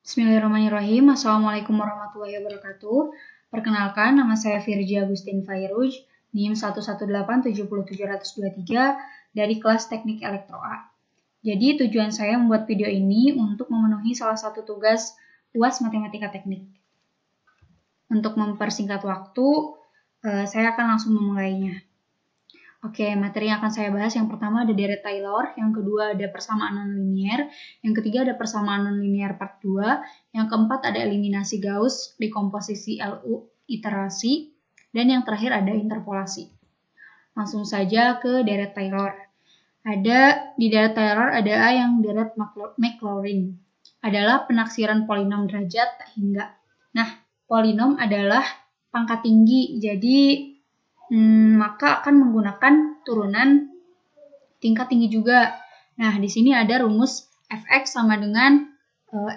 Bismillahirrahmanirrahim. Assalamualaikum warahmatullahi wabarakatuh. Perkenalkan, nama saya Firji Agustin Fairuj, NIM 1187723 dari kelas Teknik Elektro A. Jadi tujuan saya membuat video ini untuk memenuhi salah satu tugas UAS Matematika Teknik. Untuk mempersingkat waktu, saya akan langsung memulainya. Oke, materi yang akan saya bahas yang pertama ada deret Taylor, yang kedua ada persamaan nonlinier, yang ketiga ada persamaan nonlinier part 2, yang keempat ada eliminasi Gauss, dekomposisi LU, iterasi, dan yang terakhir ada interpolasi. Langsung saja ke deret Taylor. Di deret Taylor ada A yang deret Maclaurin, adalah penaksiran polinom derajat tak hingga. Nah, polinom adalah pangkat tinggi, jadi maka akan menggunakan turunan tingkat tinggi juga. Nah, di sini ada rumus fx sama dengan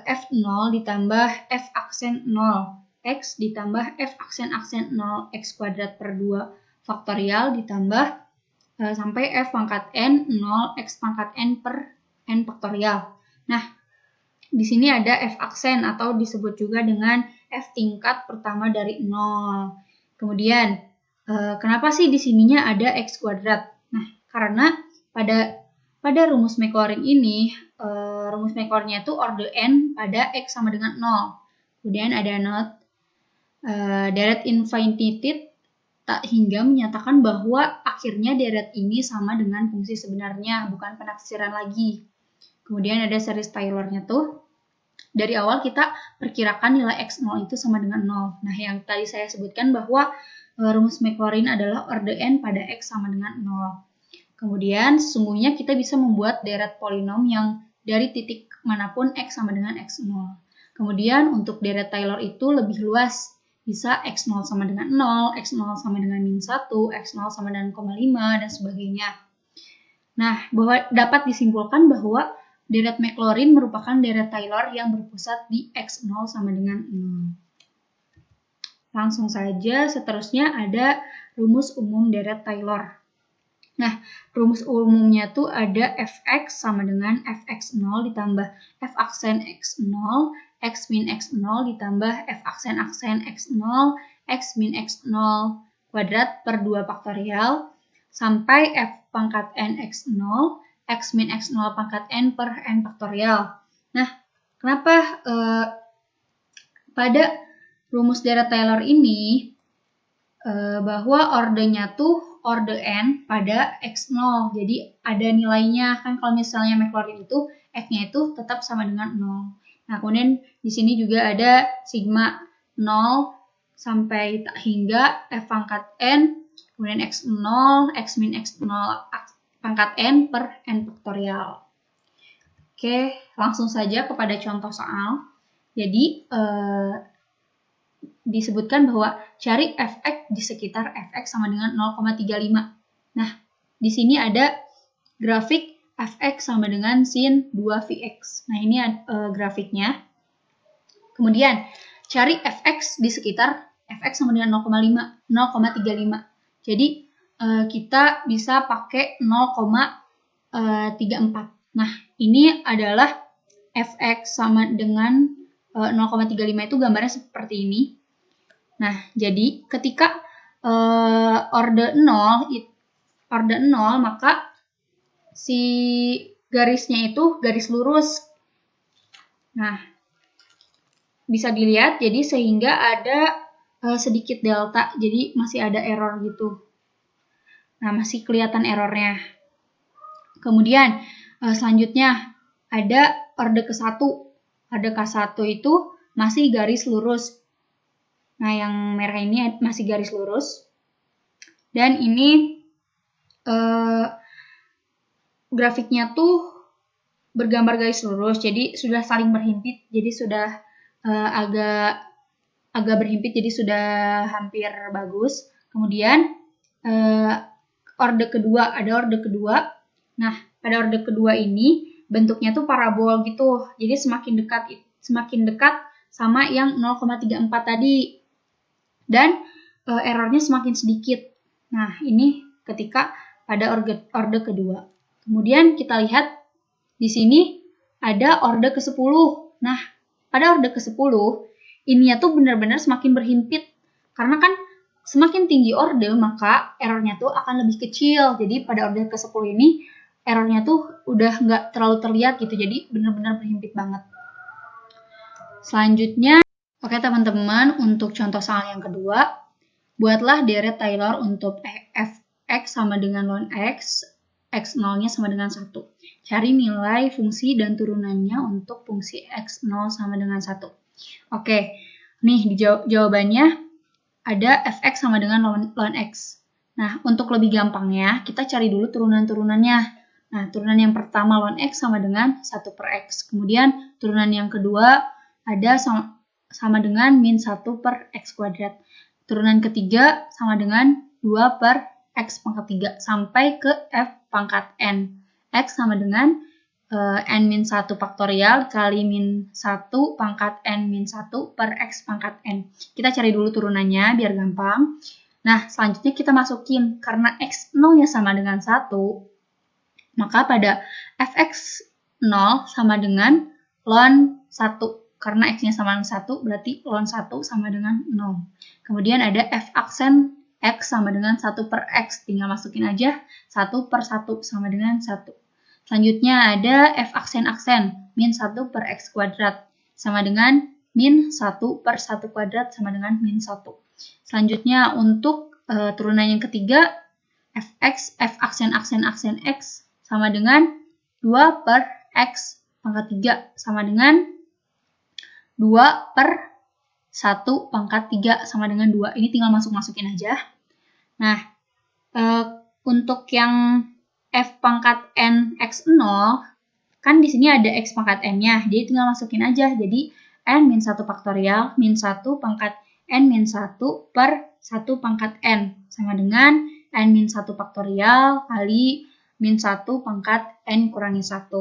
f0 ditambah f aksen 0, x ditambah f aksen 0, x kuadrat per 2 faktorial ditambah sampai f pangkat n 0, x pangkat n per n faktorial. Nah, di sini ada f aksen atau disebut juga dengan f tingkat pertama dari 0. Kemudian kenapa sih di sininya ada x kuadrat? Nah, karena pada rumus Maclaurin ini, rumus Maclaurinnya itu orde n pada x sama dengan 0. Kemudian ada note, deret infinited tak hingga menyatakan bahwa akhirnya deret ini sama dengan fungsi sebenarnya, bukan penaksiran lagi. Kemudian ada series Taylor-nya tuh. Dari awal kita perkirakan nilai x0 itu sama dengan 0. Nah, yang tadi saya sebutkan bahwa rumus Maclaurin adalah orde n pada x sama dengan 0. Kemudian, sesungguhnya kita bisa membuat deret polinom yang dari titik manapun x sama dengan x0. Kemudian, untuk deret Taylor itu lebih luas. Bisa x0 sama dengan 0, x0 sama dengan min 1, x0 sama dengan 0,5, dan sebagainya. Nah, dapat disimpulkan bahwa deret Maclaurin merupakan deret Taylor yang berpusat di x0 sama dengan 0. Langsung saja, seterusnya ada rumus umum deret Taylor. Nah, rumus umumnya tuh ada fx sama dengan fx0 ditambah f aksen x0, x min x0 ditambah f aksen x0, x min x0 kuadrat per 2 faktorial, sampai f pangkat n x0, x min x0 pangkat n per n faktorial. Nah, kenapa pada rumus deret Taylor ini bahwa ordenya tuh orde n pada x0. Jadi ada nilainya, kan kalau misalnya Maclaurin itu f-nya itu tetap sama dengan 0. Nah, kemudian di sini juga ada sigma 0 sampai tak hingga f pangkat n, kemudian x0, x min x0 pangkat n per n faktorial. Oke, langsung saja kepada contoh soal. Jadi, disebutkan bahwa cari fx di sekitar fx sama dengan 0,35. Nah, di sini ada grafik fx sama dengan sin 2vx. Nah, ini grafiknya. Kemudian, cari fx di sekitar fx sama dengan 0,35. Jadi, kita bisa pakai 0,34. Nah, ini adalah fx sama dengan 0,35 itu gambarnya seperti ini. Nah, jadi ketika orde 0, maka si garisnya itu garis lurus. Nah, bisa dilihat, jadi sehingga ada sedikit delta, jadi masih ada error gitu. Nah, masih kelihatan errornya. Kemudian, selanjutnya ada orde ke-1. Orde K1 itu masih garis lurus. Nah, yang merah ini masih garis lurus. Dan ini grafiknya tuh bergambar garis lurus, jadi sudah saling berhimpit, jadi sudah agak berhimpit, jadi sudah hampir bagus. Kemudian orde kedua, ada orde kedua. Nah, pada orde kedua ini bentuknya tuh parabol gitu, jadi semakin dekat sama yang 0,34 tadi. Dan errornya semakin sedikit. Nah, ini ketika pada orde kedua. Kemudian kita lihat di sini ada orde ke-10. Nah, pada orde ke-10, ininya tuh benar-benar semakin berhimpit. Karena kan semakin tinggi orde, maka errornya tuh akan lebih kecil. Jadi pada orde ke-10 ini, errornya tuh udah nggak terlalu terlihat gitu. Jadi benar-benar berhimpit banget. Selanjutnya, oke teman-teman, untuk contoh soal yang kedua, buatlah deret Taylor untuk fx sama dengan ln x, x0-nya sama dengan 1. Cari nilai fungsi dan turunannya untuk fungsi x0 sama dengan 1. Oke, nih jawabannya ada fx sama dengan ln x. Nah, untuk lebih gampangnya, kita cari dulu turunan-turunannya. Nah, turunan yang pertama ln x sama dengan 1 per x. Kemudian, turunan yang kedua ada sama dengan min 1 per x kuadrat. Turunan ketiga sama dengan 2 per x pangkat 3 sampai ke f pangkat n. X sama dengan n min 1 faktorial kali min 1 pangkat n min 1 per x pangkat n. Kita cari dulu turunannya biar gampang. Nah, selanjutnya kita masukin. Karena x0-nya sama dengan 1, maka pada fx0 sama dengan ln 1. Karena x-nya sama dengan 1, berarti ln 1 sama dengan 0. Kemudian ada f aksen x sama dengan 1 per x. Tinggal masukin aja 1 per 1 sama dengan 1. Selanjutnya ada f aksen-aksen. Min 1 per x kuadrat sama dengan min 1 per 1 kuadrat sama dengan min 1. Selanjutnya untuk turunan yang ketiga, fx, f aksen-aksen x sama dengan 2 per x pangkat 3 sama dengan 2 per 1 pangkat 3 sama dengan 2. Ini tinggal masukin aja. Nah, untuk yang f pangkat n x0, kan di sini ada x pangkat n-nya. Jadi tinggal masukin aja. Jadi n min 1 faktorial min 1 pangkat n min 1 per 1 pangkat n sama dengan n min 1 faktorial kali min 1 pangkat n kurangi 1.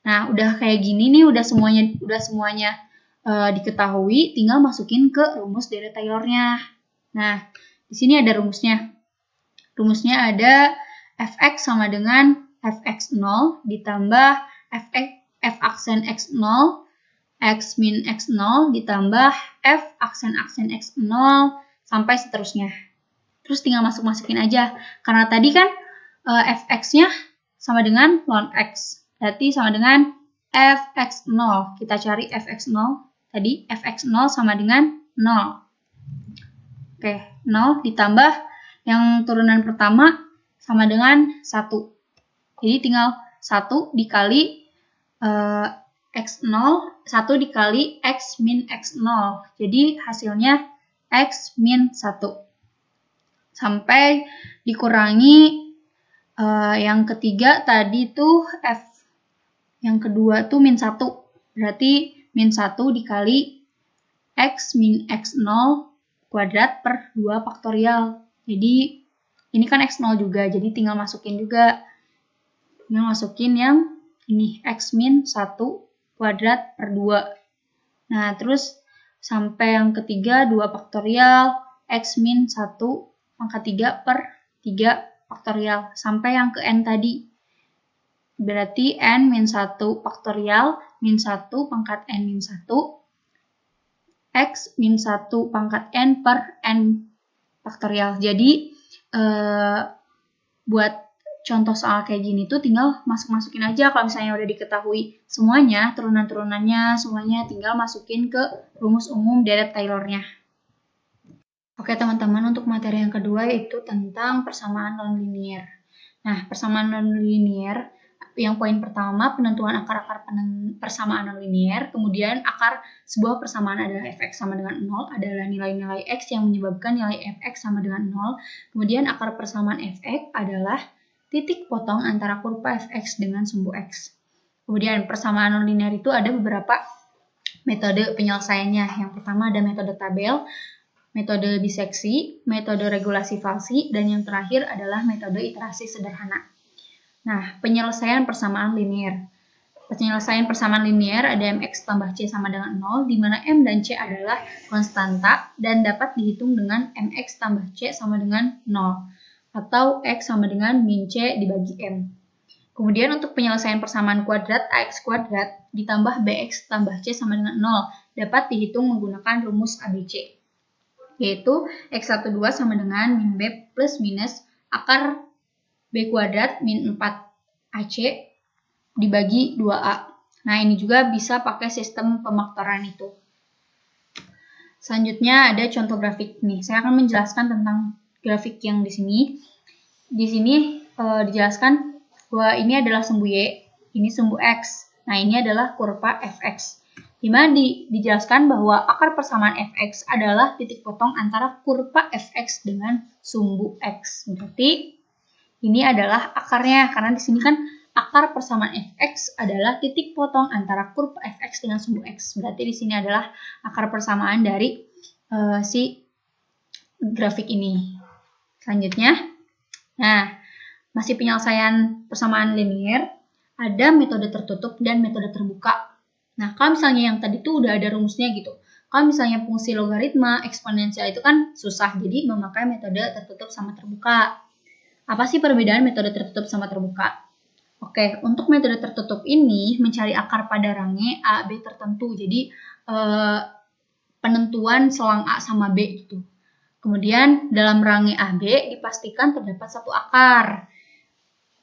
Nah, udah kayak gini nih, udah semuanya diketahui, tinggal masukin ke rumus deret Taylor-nya. Nah, di sini ada rumusnya. Rumusnya ada fx sama dengan fx0 ditambah f aksen x0, x min x0 ditambah f aksen x0 sampai seterusnya. Terus tinggal masukin aja. Karena tadi kan fx-nya sama dengan ln x. Berarti sama dengan fx0. Kita cari fx0. Tadi fx0 sama dengan 0. Oke, 0 ditambah yang turunan pertama sama dengan 1. Jadi tinggal 1 dikali x0, 1 dikali x min x0. Jadi hasilnya x min 1. Sampai dikurangi yang ketiga tadi tuh f. Yang kedua tuh min 1. Berarti min 1 dikali x min x0 kuadrat per 2 faktorial. Jadi ini kan x0 juga, jadi tinggal masukin juga. Tinggal masukin yang ini x min 1 kuadrat per 2. Nah, terus sampai yang ketiga 2 faktorial x min 1 pangkat 3 per 3 faktorial. Sampai yang ke n tadi. Berarti n min 1 faktorial min 1 pangkat n min 1 x min 1 pangkat n per n faktorial. Jadi buat contoh soal kayak gini tuh tinggal masukin aja. Kalau misalnya udah diketahui semuanya, turunan-turunannya semuanya, tinggal masukin ke rumus umum deret Taylor-nya. Oke teman-teman, untuk materi yang kedua yaitu tentang persamaan non-linear. Nah, persamaan non-linear yang poin pertama, penentuan akar-akar persamaan non-linear. Kemudian akar sebuah persamaan adalah fx sama dengan 0, adalah nilai-nilai x yang menyebabkan nilai fx sama dengan 0. Kemudian akar persamaan fx adalah titik potong antara kurva fx dengan sumbu x. Kemudian persamaan non-linear itu ada beberapa metode penyelesaiannya. Yang pertama ada metode tabel, metode biseksi, metode regulasi falsi, dan yang terakhir adalah metode iterasi sederhana. Nah, penyelesaian persamaan linear. Penyelesaian persamaan linear ada mx tambah c sama dengan 0, di mana m dan c adalah konstanta dan dapat dihitung dengan mx tambah c sama dengan 0, atau x sama dengan min c dibagi m. Kemudian untuk penyelesaian persamaan kuadrat AX kuadrat ditambah BX tambah C sama dengan 0 dapat dihitung menggunakan rumus ABC. Yaitu X12 sama dengan min B plus minus akar B kuadrat min 4AC dibagi 2A. Nah, ini juga bisa pakai sistem pemaktoran itu. Selanjutnya ada contoh grafik nih. Saya akan menjelaskan tentang grafik yang di sini. Di sini dijelaskan bahwa ini adalah sumbu Y, ini sumbu X. Nah, ini adalah kurva fx. Di mana dijelaskan bahwa akar persamaan fx adalah titik potong antara kurva fx dengan sumbu X. Berarti ini adalah akarnya, karena di sini kan akar persamaan fx adalah titik potong antara kurva fx dengan sumbu X. Berarti di sini adalah akar persamaan dari si grafik ini. Selanjutnya, nah, masih penyelesaian persamaan linear, ada metode tertutup dan metode terbuka. Nah, kalau misalnya yang tadi tuh udah ada rumusnya gitu. Kalau misalnya fungsi logaritma, eksponensial itu kan susah, jadi memakai metode tertutup sama terbuka. Apa sih perbedaan metode tertutup sama terbuka? Oke, untuk metode tertutup ini mencari akar pada range A, B tertentu. Jadi, penentuan selang A sama B gitu. Kemudian, dalam range AB dipastikan terdapat satu akar.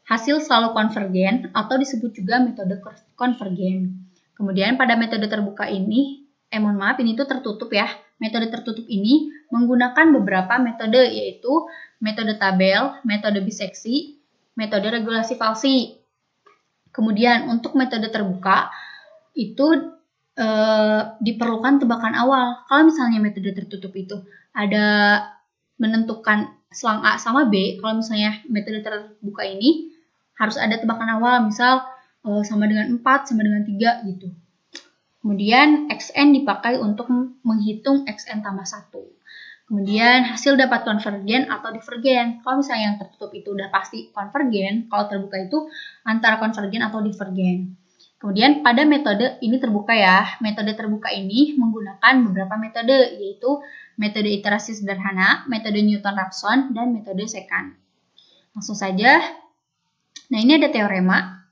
Hasil selalu konvergen atau disebut juga metode konvergen. Kemudian pada metode terbuka ini, mohon maaf ini tuh tertutup ya. Metode tertutup ini menggunakan beberapa metode yaitu metode tabel, metode biseksi, metode regulasi falsi. Kemudian untuk metode terbuka itu diperlukan tebakan awal. Kalau misalnya metode tertutup itu ada menentukan selang A sama B, kalau misalnya metode terbuka ini harus ada tebakan awal, misal sama dengan 4, sama dengan 3 gitu. Kemudian XN dipakai untuk menghitung XN tambah 1. Kemudian hasil dapat konvergen atau divergen. Kalau misalnya yang tertutup itu udah pasti konvergen, kalau terbuka itu antara konvergen atau divergen. Kemudian pada metode ini terbuka ya. Metode terbuka ini menggunakan beberapa metode, yaitu metode iterasi sederhana, metode Newton-Raphson, dan metode secant. Langsung saja. Nah, ini ada teorema.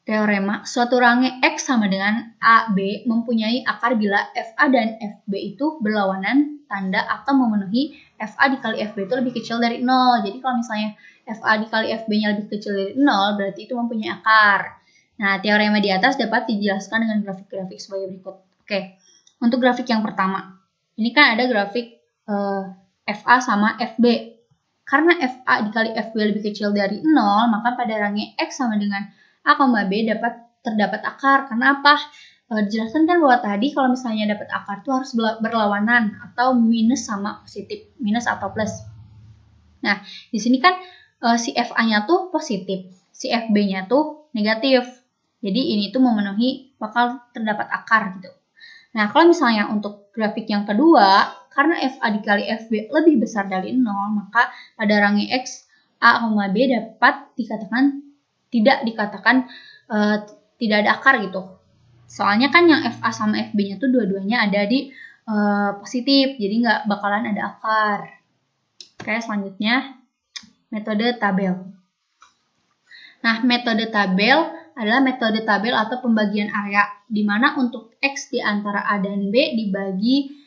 Teorema, suatu range X sama dengan AB mempunyai akar bila FA dan FB itu berlawanan tanda atau memenuhi FA dikali FB itu lebih kecil dari 0. Jadi kalau misalnya FA dikali FB-nya lebih kecil dari 0, berarti itu mempunyai akar. Nah, teorema di atas dapat dijelaskan dengan grafik-grafik sebagai berikut. Oke, untuk grafik yang pertama. Ini kan ada grafik FA sama FB. Karena FA dikali FB lebih kecil dari 0, maka pada range X sama dengan A, B terdapat akar. Karena apa? Dijelaskan kan bahwa tadi kalau misalnya dapat akar itu harus berlawanan atau minus sama positif, minus atau plus. Nah, di sini kan si FA-nya tuh positif, si FB-nya tuh negatif. Jadi ini tuh memenuhi bakal terdapat akar gitu. Nah, kalau misalnya untuk grafik yang kedua, karena FA dikali FB lebih besar dari 0, maka pada range X, A, B dapat dikatakan tidak ada akar gitu. Soalnya kan yang FA sama FB-nya tuh dua-duanya ada di positif, jadi nggak bakalan ada akar. Oke, selanjutnya metode tabel. Nah, metode tabel adalah metode tabel atau pembagian area, di mana untuk X di antara A dan B dibagi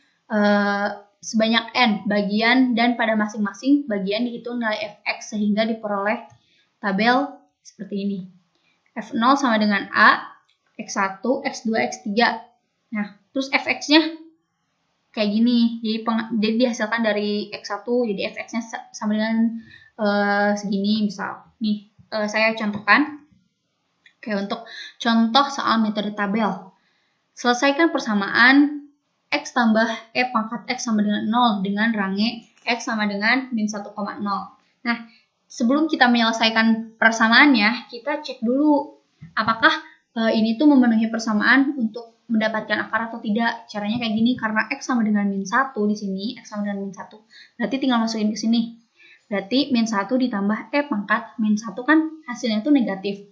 sebanyak N bagian dan pada masing-masing bagian dihitung nilai Fx sehingga diperoleh tabel seperti ini. F0 sama dengan A, X1, X2, X3. Nah, terus Fx-nya kayak gini. Jadi dihasilkan dari X1, jadi Fx-nya sama dengan segini misal. Nih, saya contohkan. Oke, untuk contoh soal metode tabel. Selesaikan persamaan X tambah E pangkat X sama dengan 0 dengan range X sama dengan min 1,0. Nah, sebelum kita menyelesaikan persamaannya, kita cek dulu apakah ini tuh memenuhi persamaan untuk mendapatkan akar atau tidak. Caranya kayak gini, karena X sama dengan min 1 di sini, X sama dengan min 1. Berarti tinggal masukin ke sini. Berarti min 1 ditambah E pangkat min 1 kan hasilnya tuh negatif.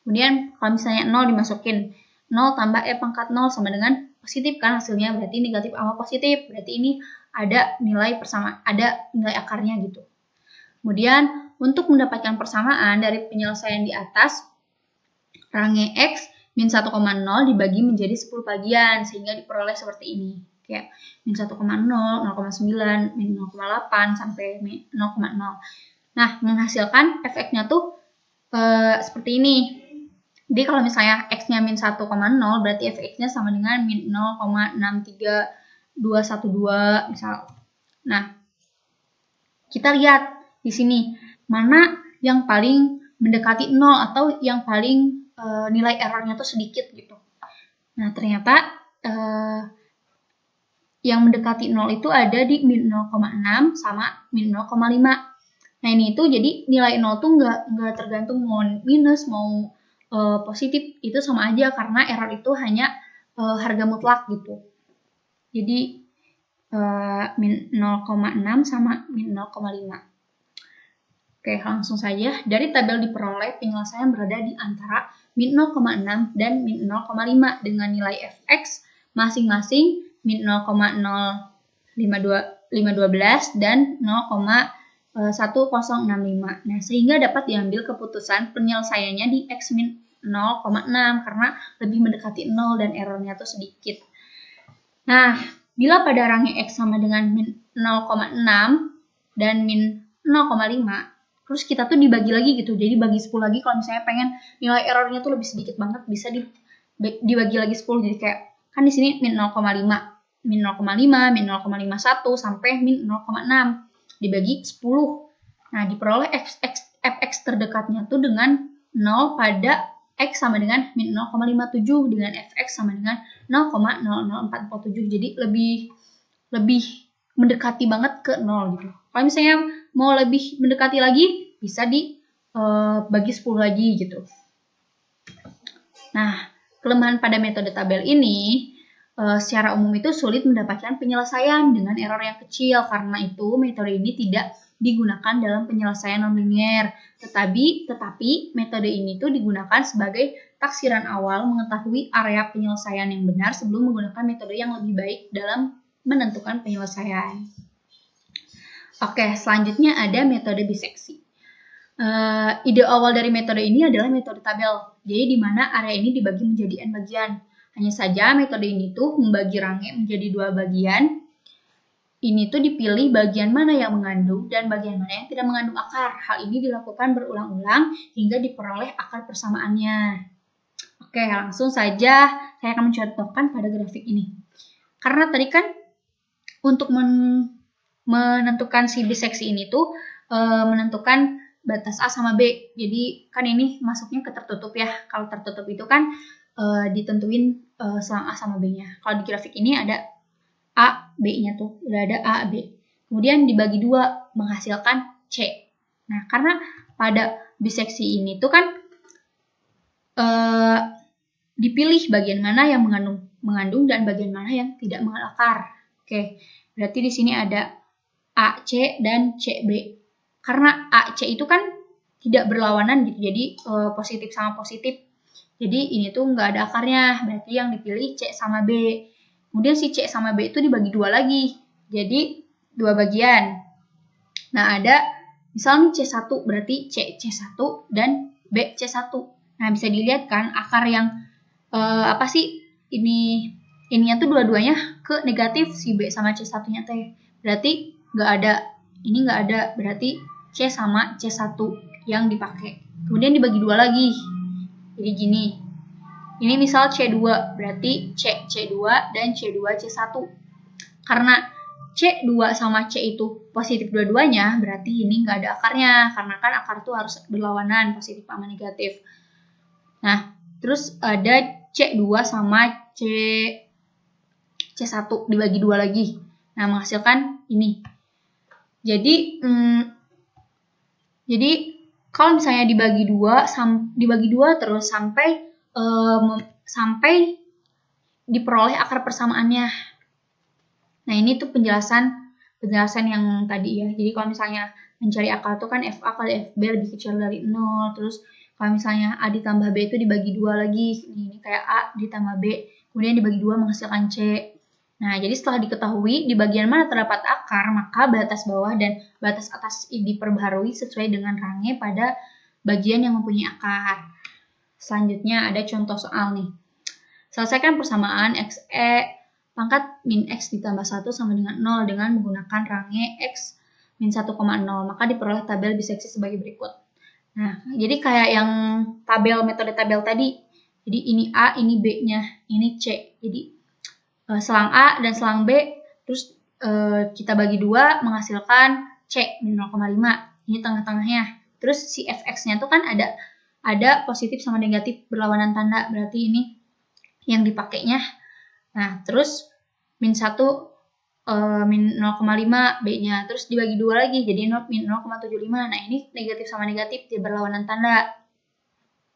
Kemudian kalau misalnya 0 dimasukin, 0 tambah E pangkat 0 sama dengan positif kan hasilnya, berarti negatif sama positif. Berarti ini ada nilai akarnya gitu. Kemudian untuk mendapatkan persamaan dari penyelesaian di atas, range X min 1,0 dibagi menjadi 10 bagian, sehingga diperoleh seperti ini. Kayak min 1,0, 0,9, min 0,8, sampai min 0,0. Nah, menghasilkan fx-nya tuh seperti ini. Jadi kalau misalnya x-nya min 1,0, berarti fx-nya sama dengan min 0,63212 misal. Nah, kita lihat di sini mana yang paling mendekati 0 atau yang paling nilai errornya tuh sedikit gitu. Nah, ternyata yang mendekati 0 itu ada di min 0,6 sama min 0,5. Nah, ini itu jadi nilai 0 tuh nggak tergantung mau minus, mau positif, itu sama aja karena error itu hanya harga mutlak gitu. Jadi min 0,6 sama min 0,5. Oke, langsung saja. Dari tabel diperoleh penyelesaian berada di antara min 0,6 dan min 0,5 dengan nilai fx masing-masing min 0,0512 dan 0,1065. Nah, sehingga dapat diambil keputusan penyelesaiannya di x min 0,6 karena lebih mendekati 0 dan errornya tuh sedikit. Nah, bila pada range x sama dengan min 0,6 dan min 0,5, terus kita tuh dibagi lagi gitu. Jadi bagi 10 lagi kalau misalnya pengen nilai errornya tuh lebih sedikit banget, bisa dibagi lagi 10. Jadi kayak kan di sini min 0,5, min 0,5, min 0,51 sampai min 0,6 dibagi 10. Nah, diperoleh fx terdekatnya tuh dengan 0 pada x sama dengan min 0,57 dengan fx sama dengan 0,00447. Jadi lebih mendekati banget ke 0 gitu. Kalau misalnya mau lebih mendekati lagi, bisa dibagi 10 lagi gitu. Nah, kelemahan pada metode tabel ini, secara umum itu sulit mendapatkan penyelesaian dengan error yang kecil. Karena itu, metode ini tidak digunakan dalam penyelesaian nonlinier. Tetapi metode ini tuh digunakan sebagai taksiran awal mengetahui area penyelesaian yang benar sebelum menggunakan metode yang lebih baik dalam menentukan penyelesaian. Oke, selanjutnya ada metode biseksi. Ide awal dari metode ini adalah metode tabel. Jadi di mana area ini dibagi menjadi n bagian. Hanya saja metode ini tuh membagi range menjadi 2 bagian. Ini tuh dipilih bagian mana yang mengandung dan bagian mana yang tidak mengandung akar. Hal ini dilakukan berulang-ulang hingga diperoleh akar persamaannya. Oke, langsung saja saya akan mencontohkan pada grafik ini. Karena tadi kan untuk menentukan si biseksi ini tuh menentukan batas A sama B. Jadi kan ini masuknya ke tertutup ya. Kalau tertutup itu kan ditentuin selang A sama B-nya. Kalau di grafik ini ada A, B-nya tuh. Udah ada A, B. Kemudian dibagi 2 menghasilkan C. Nah, karena pada biseksi ini tuh kan dipilih bagian mana yang mengandung dan bagian mana yang tidak mengandung akar. Oke, berarti di sini ada AC dan CB. Karena AC itu kan tidak berlawanan gitu, jadi positif sama positif. Jadi ini tuh nggak ada akarnya, berarti yang dipilih C sama B. Kemudian si C sama B itu dibagi 2 lagi, jadi 2 bagian. Nah, ada misalnya C1, berarti C C1 dan B C1. Nah, bisa dilihat kan akar yang apa sih ininya tuh dua-duanya ke negatif, si B sama C1-nya teh. Berarti nggak ada, berarti C sama C1 yang dipakai. Kemudian dibagi 2 lagi. Jadi gini. Ini misal C2, berarti C2 dan C2 C1. Karena C2 sama C itu positif dua-duanya, berarti ini nggak ada akarnya. Karena kan akar tuh harus berlawanan, positif sama negatif. Nah, terus ada C2 sama C1 dibagi 2 lagi. Nah, menghasilkan ini. Jadi kalau misalnya dibagi 2 terus sampai diperoleh akar persamaannya. Nah, ini tuh penjelasan yang tadi ya. Jadi kalau misalnya mencari akar tuh kan FA kali FB lebih kecil dari 0. Terus kalau misalnya A ditambah B itu dibagi 2 lagi. Ini kayak A ditambah B. Kemudian dibagi 2 menghasilkan C. Nah, jadi setelah diketahui di bagian mana terdapat akar, maka batas bawah dan batas atas diperbaharui sesuai dengan range pada bagian yang mempunyai akar. Selanjutnya ada contoh soal nih. Selesaikan persamaan xe pangkat min x ditambah 1 sama dengan 0 dengan menggunakan range x min 1,0. Maka diperoleh tabel biseksi sebagai berikut. Nah, jadi kayak yang metode tabel tadi. Jadi ini A, ini B-nya, ini C. Jadi selang A dan selang B, terus kita bagi 2 menghasilkan C min 0,5. Ini tengah-tengahnya. Terus si fx-nya tuh kan ada positif sama negatif berlawanan tanda. Berarti ini yang dipakainya. Nah, terus min 1 min 0,5 B-nya. Terus dibagi 2 lagi, jadi min 0,75. Nah, ini negatif sama negatif di berlawanan tanda.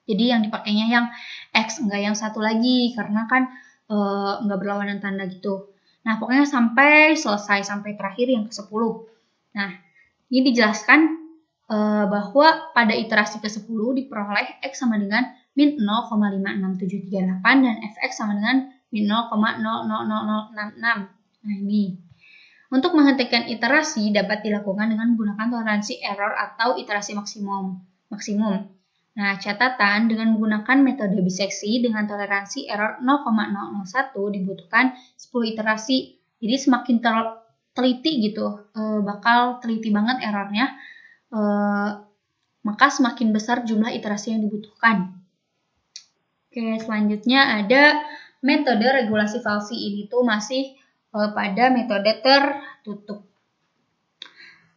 Jadi yang dipakainya yang X, enggak yang satu lagi. Karena kan enggak berlawanan tanda gitu. Nah, pokoknya sampai selesai, sampai terakhir yang ke-10. Nah, ini dijelaskan bahwa pada iterasi ke-10 diperoleh X sama dengan min 0,56738 dan Fx sama dengan min 0,000066. Nah, ini. Untuk menghentikan iterasi dapat dilakukan dengan menggunakan toleransi error atau iterasi maksimum. Nah, catatan dengan menggunakan metode biseksi dengan toleransi error 0,001 dibutuhkan 10 iterasi. Jadi semakin teliti gitu, bakal teliti banget errornya, maka semakin besar jumlah iterasi yang dibutuhkan. Oke, selanjutnya ada metode regulasi falsi. Ini tuh masih pada metode tertutup.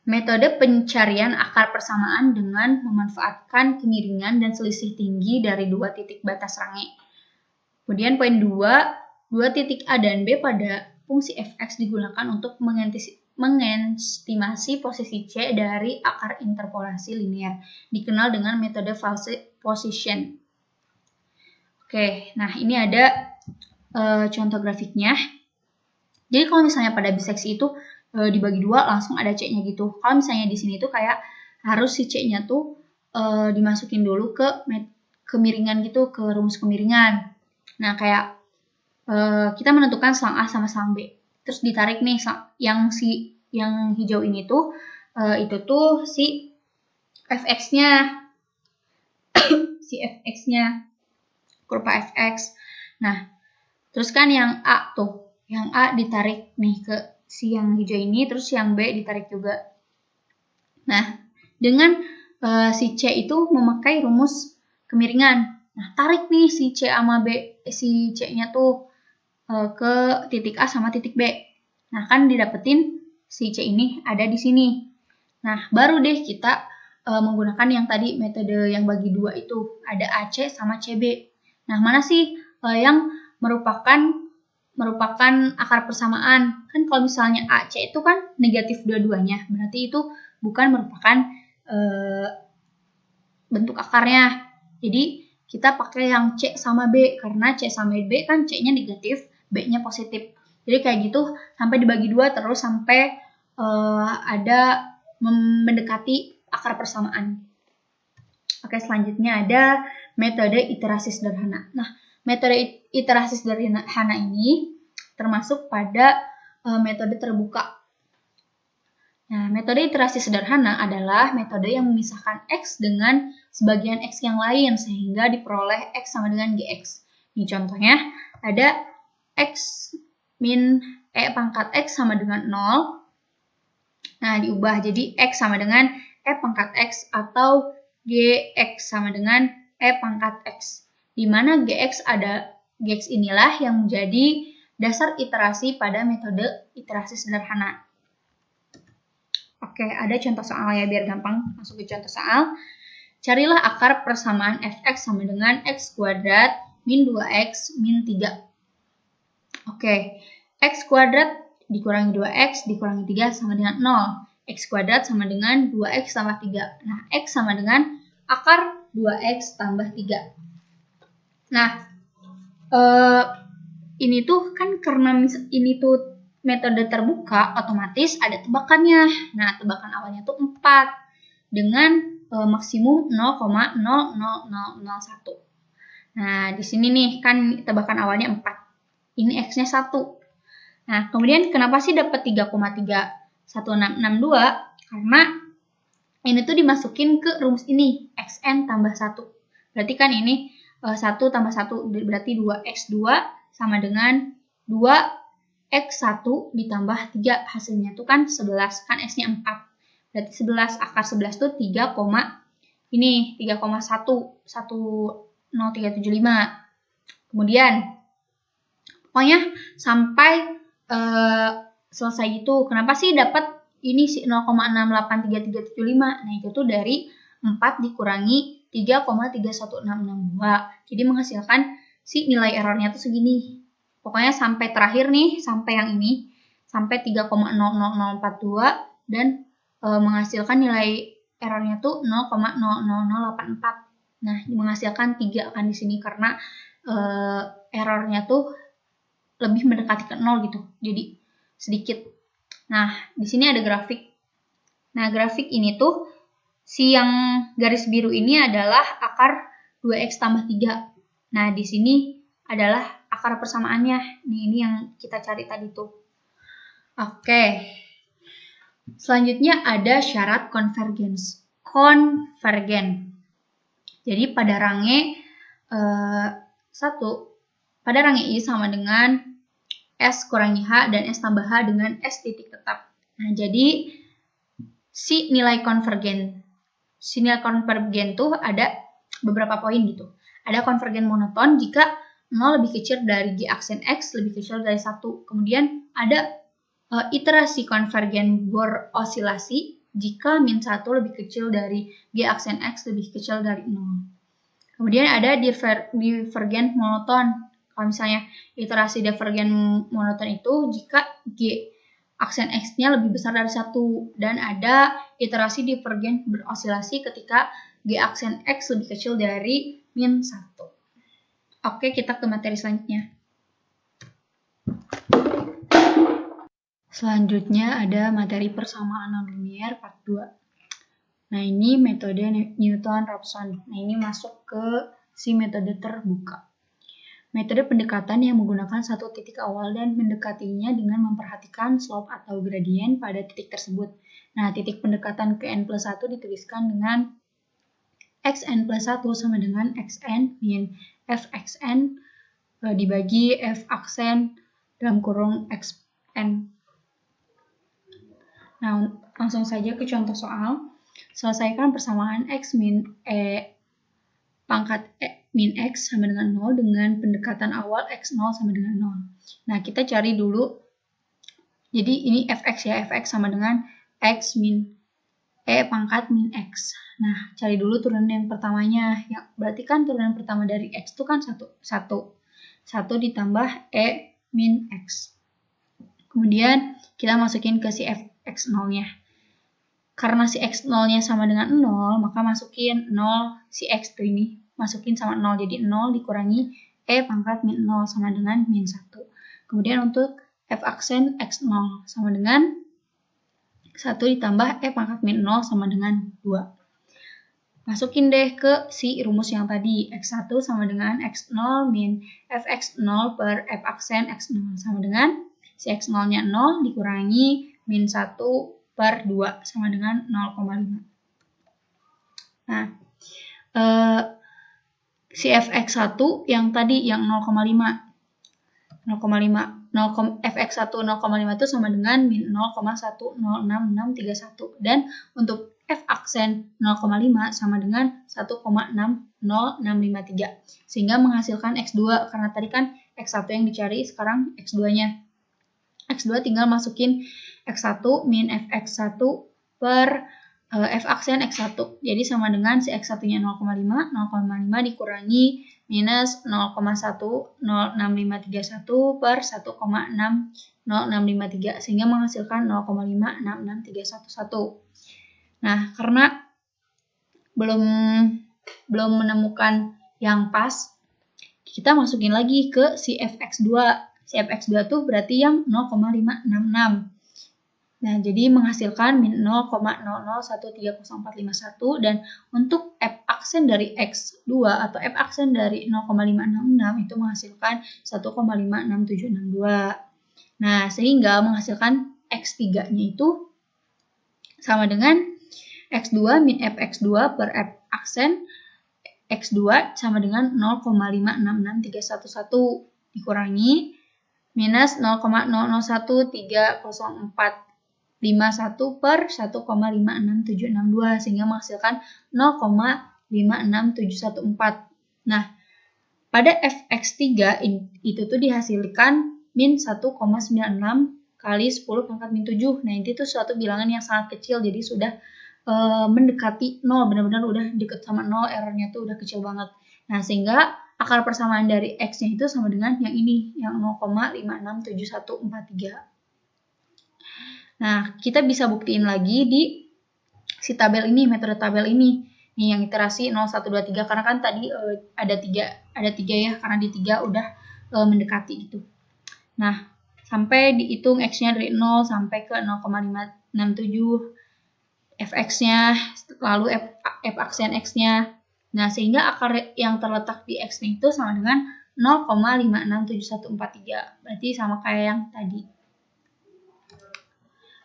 Metode pencarian akar persamaan dengan memanfaatkan kemiringan dan selisih tinggi dari dua titik batas range. Kemudian poin 2, dua titik A dan B pada fungsi fx digunakan untuk mengestimasi posisi C dari akar interpolasi linear, dikenal dengan metode false position. Oke, nah ini ada contoh grafiknya. Jadi kalau misalnya pada biseksi itu dibagi 2 langsung ada C-nya gitu. Kalau misalnya di sini tuh kayak harus si C-nya tuh dimasukin dulu ke kemiringan gitu, ke rumus kemiringan. Nah, kayak kita menentukan selang A sama selang B. Terus ditarik nih yang hijau ini tuh itu tuh si fx-nya. si fx-nya kurva fx. Nah, terus kan yang A tuh, yang A ditarik nih ke si yang hijau ini, terus yang B ditarik juga. Nah, dengan si C itu memakai rumus kemiringan. Nah, tarik nih si C sama B, si C-nya tuh ke titik A sama titik B. Nah, kan didapetin si C ini ada di sini. Nah, baru deh kita menggunakan yang tadi metode yang bagi 2 itu. Ada AC sama CB. Nah, mana sih yang merupakan akar persamaan? Kan kalau misalnya AC itu kan negatif dua-duanya. Berarti itu bukan merupakan bentuk akarnya. Jadi, kita pakai yang C sama B. Karena C sama B kan C-nya negatif, B-nya positif. Jadi kayak gitu sampai dibagi 2 terus sampai ada mendekati akar persamaan. Oke, selanjutnya ada metode iterasi sederhana. Nah, metode iterasi sederhana ini termasuk pada metode terbuka. Nah, metode iterasi sederhana adalah metode yang memisahkan X dengan sebagian X yang lain sehingga diperoleh X sama dengan GX. Ini contohnya ada X min E pangkat X sama dengan 0. Nah, diubah jadi X sama dengan E pangkat X atau GX sama dengan E pangkat X. Di mana GX inilah yang menjadi dasar iterasi pada metode iterasi sederhana. Oke, ada contoh soal ya biar gampang masuk ke contoh soal. Carilah akar persamaan fx sama dengan x kuadrat min 2x min 3. Oke, x kuadrat dikurangi 2x dikurangi 3 sama dengan 0. X kuadrat sama dengan 2x tambah 3. Nah, x sama dengan akar 2x tambah 3. Nah, ini tuh kan karena ini tuh metode terbuka, otomatis ada tebakannya. Nah, tebakan awalnya tuh 4 dengan maksimum 0,00001. Nah, di sini nih kan tebakan awalnya 4. Ini X-nya 1. Nah, kemudian kenapa sih dapat 3,31662? Karena ini tuh dimasukin ke rumus ini, xn tambah 1. Berarti kan ini 1 tambah 1, berarti 2x2 sama dengan 2x1 ditambah 3. Hasilnya tuh kan 11, kan x-nya 4. Berarti 11, akar 11 tuh 3,10,375. Kemudian, pokoknya sampai selesai itu. Kenapa sih dapat ini sih 0,683375? Nah, itu tuh dari 4 dikurangi 3,31662. Jadi menghasilkan si nilai errornya tuh segini. Pokoknya sampai terakhir nih, sampai yang ini, sampai 3,00042 dan menghasilkan nilai errornya tuh 0,00084. Nah, menghasilkan 3 kan di sini karena errornya tuh lebih mendekati ke 0 gitu. Jadi sedikit. Nah, di sini ada grafik. Nah, grafik ini tuh si yang garis biru ini adalah akar 2x tambah 3. Nah, di sini adalah akar persamaannya. Ini yang kita cari tadi tuh. Oke. Selanjutnya ada syarat konvergens. Jadi pada range 1, pada range I sama dengan S kurangi H dan S tambah H dengan S titik tetap. Nah, jadi si nilai konvergen tuh ada beberapa poin gitu. Ada konvergen monoton jika 0 lebih kecil dari G aksen X lebih kecil dari 1. Kemudian ada iterasi konvergen berosilasi jika min 1 lebih kecil dari G aksen X lebih kecil dari 0. Kemudian ada divergen monoton. Kalau misalnya iterasi divergen monoton itu jika G aksen X-nya lebih besar dari 1. Dan ada iterasi divergen berosilasi ketika G aksen X lebih kecil dari min 1. Oke, kita ke materi selanjutnya. Selanjutnya ada materi persamaan nonlinier part 2. Nah, ini metode Newton-Raphson. Nah, ini masuk ke si metode terbuka. Metode pendekatan yang menggunakan satu titik awal dan mendekatinya dengan memperhatikan slope atau gradien pada titik tersebut. Nah, titik pendekatan ke n plus 1 dituliskan dengan xn plus 1 sama dengan xn min fxn dibagi f aksen dalam kurung xn. Nah, langsung saja ke contoh soal. Selesaikan persamaan x min e pangkat min x sama dengan 0 dengan pendekatan awal x0 sama dengan 0. Nah, kita cari dulu. Jadi ini fx ya, fx sama dengan x min e pangkat min x. Nah, cari dulu turunan yang pertamanya. Ya, berarti kan turunan pertama dari x itu kan 1. 1 ditambah e min x. Kemudian kita masukin ke si fx0-nya. Karena si x0-nya sama dengan 0, maka masukin 0 si x ini. Masukin sama 0, jadi 0 dikurangi e pangkat min 0 sama dengan min 1. Kemudian untuk f aksen x0 sama dengan 1 ditambah e pangkat min 0 sama dengan 2. Masukin deh ke si rumus yang tadi, x1 sama dengan x0 min fx0 per f aksen x0 sama dengan si x0-nya 0 dikurangi min 1 per 2 sama dengan 0,5. Nah, si fx1 yang tadi yang 0,5 fx1 0,5 itu sama dengan min 0,1066631 dan untuk f aksen 0,5 sama dengan 1,60653 sehingga menghasilkan x2 karena tadi kan x1 yang dicari, sekarang x2-nya. X2 tinggal masukin x1 min fx1 per f aksen x1. Jadi sama dengan si x1-nya 0,5 dikurangi minus 0,1065531 per 1,60653 sehingga menghasilkan 0,56631. Nah, karena belum menemukan yang pas, kita masukin lagi ke si fx2. Si fx2 tuh berarti yang 0,566. Nah, jadi menghasilkan min 0,00130451 dan untuk f aksen dari x2 atau f aksen dari 0,566 itu menghasilkan 1,56762. Nah, sehingga menghasilkan X3-nya itu sama dengan X2 min fx2 per f aksen X2 sama dengan 0,566311 dikurangi minus 0,00130451 per 1,567662 sehingga menghasilkan 0,56714. Nah, pada fx3 itu tuh dihasilkan min 1,96 kali 10 pangkat min 7. Nah, itu tuh suatu bilangan yang sangat kecil, jadi sudah mendekati 0, benar-benar udah deket sama 0, errornya tuh udah kecil banget. Nah, sehingga akar persamaan dari X-nya itu sama dengan yang ini, yang 0,567143. Nah, kita bisa buktiin lagi di si tabel ini, metode tabel ini. Nih yang iterasi 0, 1, 2, 3, karena kan tadi ada 3 ya, karena di 3 udah mendekati gitu. Nah, sampai dihitung X-nya dari 0 sampai ke 0,567 fx-nya, lalu f aksen X-nya. Nah, sehingga akar yang terletak di X-nya itu sama dengan 0,567143. Berarti sama kayak yang tadi.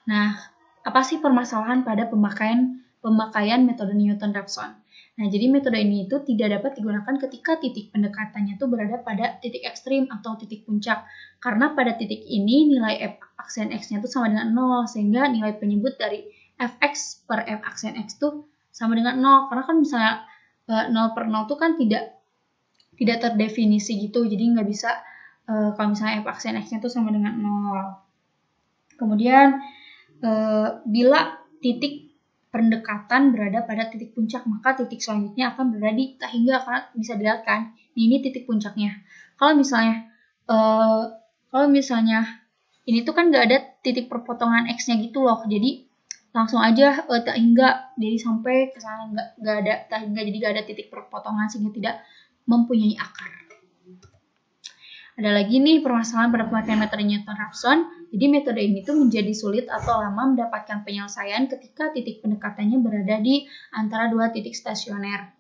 Nah, apa sih permasalahan pada pemakaian metode Newton-Raphson? Nah, jadi metode ini itu tidak dapat digunakan ketika titik pendekatannya itu berada pada titik ekstrim atau titik puncak. Karena pada titik ini nilai f aksen X-nya itu sama dengan 0, sehingga nilai penyebut dari fx per f aksen X itu sama dengan 0. Karena kan misalnya 0 per 0 itu kan tidak terdefinisi gitu, jadi nggak bisa kalau misalnya f aksen X-nya itu sama dengan 0. Kemudian, bila titik pendekatan berada pada titik puncak, maka titik selanjutnya akan berada di hingga, karena bisa dilihat kan, ini titik puncaknya. Kalau misalnya ini tuh kan nggak ada titik perpotongan X-nya gitu loh, jadi langsung aja hingga, jadi sampai ke sana nggak ada hingga, jadi nggak ada titik perpotongan sehingga tidak mempunyai akar. Ada lagi nih permasalahan pada pemakaian metode Newton-Raphson. Jadi metode ini tuh menjadi sulit atau lama mendapatkan penyelesaian ketika titik pendekatannya berada di antara dua titik stasioner.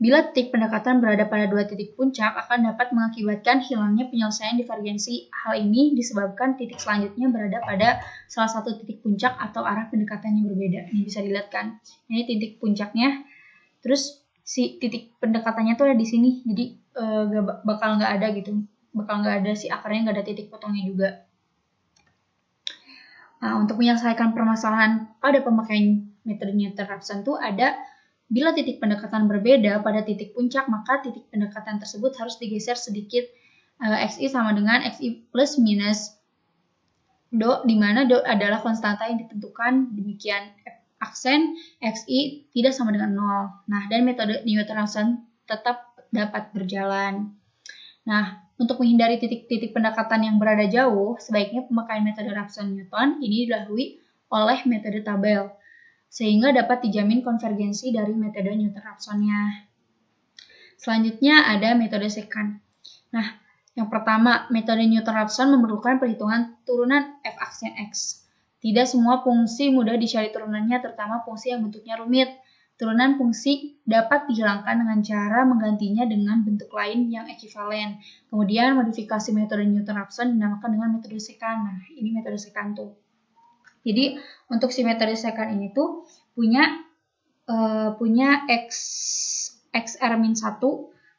Bila titik pendekatan berada pada dua titik puncak, akan dapat mengakibatkan hilangnya penyelesaian divergensi. Hal ini disebabkan titik selanjutnya berada pada salah satu titik puncak atau arah pendekatan yang berbeda. Ini bisa dilihat kan, ini titik puncaknya, terus si titik pendekatannya tuh ada di sini, jadi bakal nggak ada gitu, bakal nggak ada si akarnya, nggak ada titik potongnya juga. Nah, untuk menyelesaikan permasalahan pada pemakaian metode Newton-Raphson tuh ada, bila titik pendekatan berbeda pada titik puncak, maka titik pendekatan tersebut harus digeser sedikit. Xi sama dengan Xi plus minus do, di mana do adalah konstanta yang ditentukan, demikian aksen Xi tidak sama dengan 0. Nah, dan metode Newton-Raphson tetap dapat berjalan. Nah, untuk menghindari titik-titik pendekatan yang berada jauh, sebaiknya pemakaian metode Raphson-Newton ini didahului oleh metode tabel, sehingga dapat dijamin konvergensi dari metode Newton-Raphson-nya. Selanjutnya ada metode secant. Nah, yang pertama, metode Newton-Raphson memerlukan perhitungan turunan f aksen X. Tidak semua fungsi mudah dicari turunannya, terutama fungsi yang bentuknya rumit. Turunan fungsi dapat dihilangkan dengan cara menggantinya dengan bentuk lain yang ekivalen. Kemudian modifikasi metode Newton-Raphson dinamakan dengan metode secant. Nah, ini metode secant tuh. Jadi untuk si metode secant ini tuh punya XR-1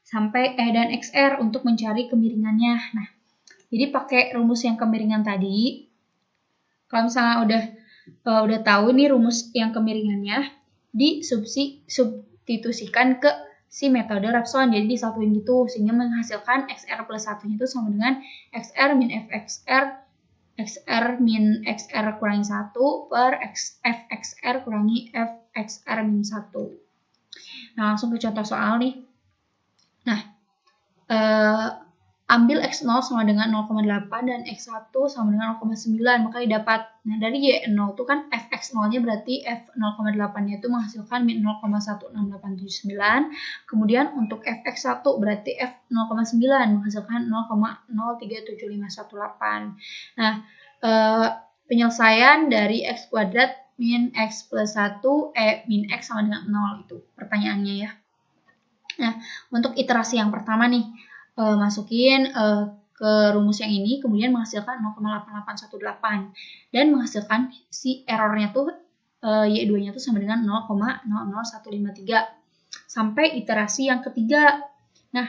sampai dan XR untuk mencari kemiringannya. Nah, jadi pakai rumus yang kemiringan tadi. Kalau misalnya udah tahu nih rumus yang kemiringannya, disubstitusikan ke si metode Raphson, jadi disatuin gitu sehingga menghasilkan XR plus 1 itu sama dengan XR min FXR XR min XR kurangi 1 per FXR kurangi FXR min 1. Nah, langsung ke contoh soal nih. Nah, ambil X0 sama dengan 0,8 dan X1 sama dengan 0,9, maka didapat. Nah, dari Y0 itu kan Fx0-nya berarti F0,8-nya itu menghasilkan min 0,16879. Kemudian untuk Fx1 berarti F0,9 menghasilkan 0,037518. Nah, penyelesaian dari X kuadrat min X plus 1, min X sama dengan 0 itu pertanyaannya ya. Nah, untuk iterasi yang pertama nih, masukin ke ke rumus yang ini, kemudian menghasilkan 0,8818 dan menghasilkan si errornya tuh Y2-nya tuh sama dengan 0,00153 sampai iterasi yang ketiga. Nah,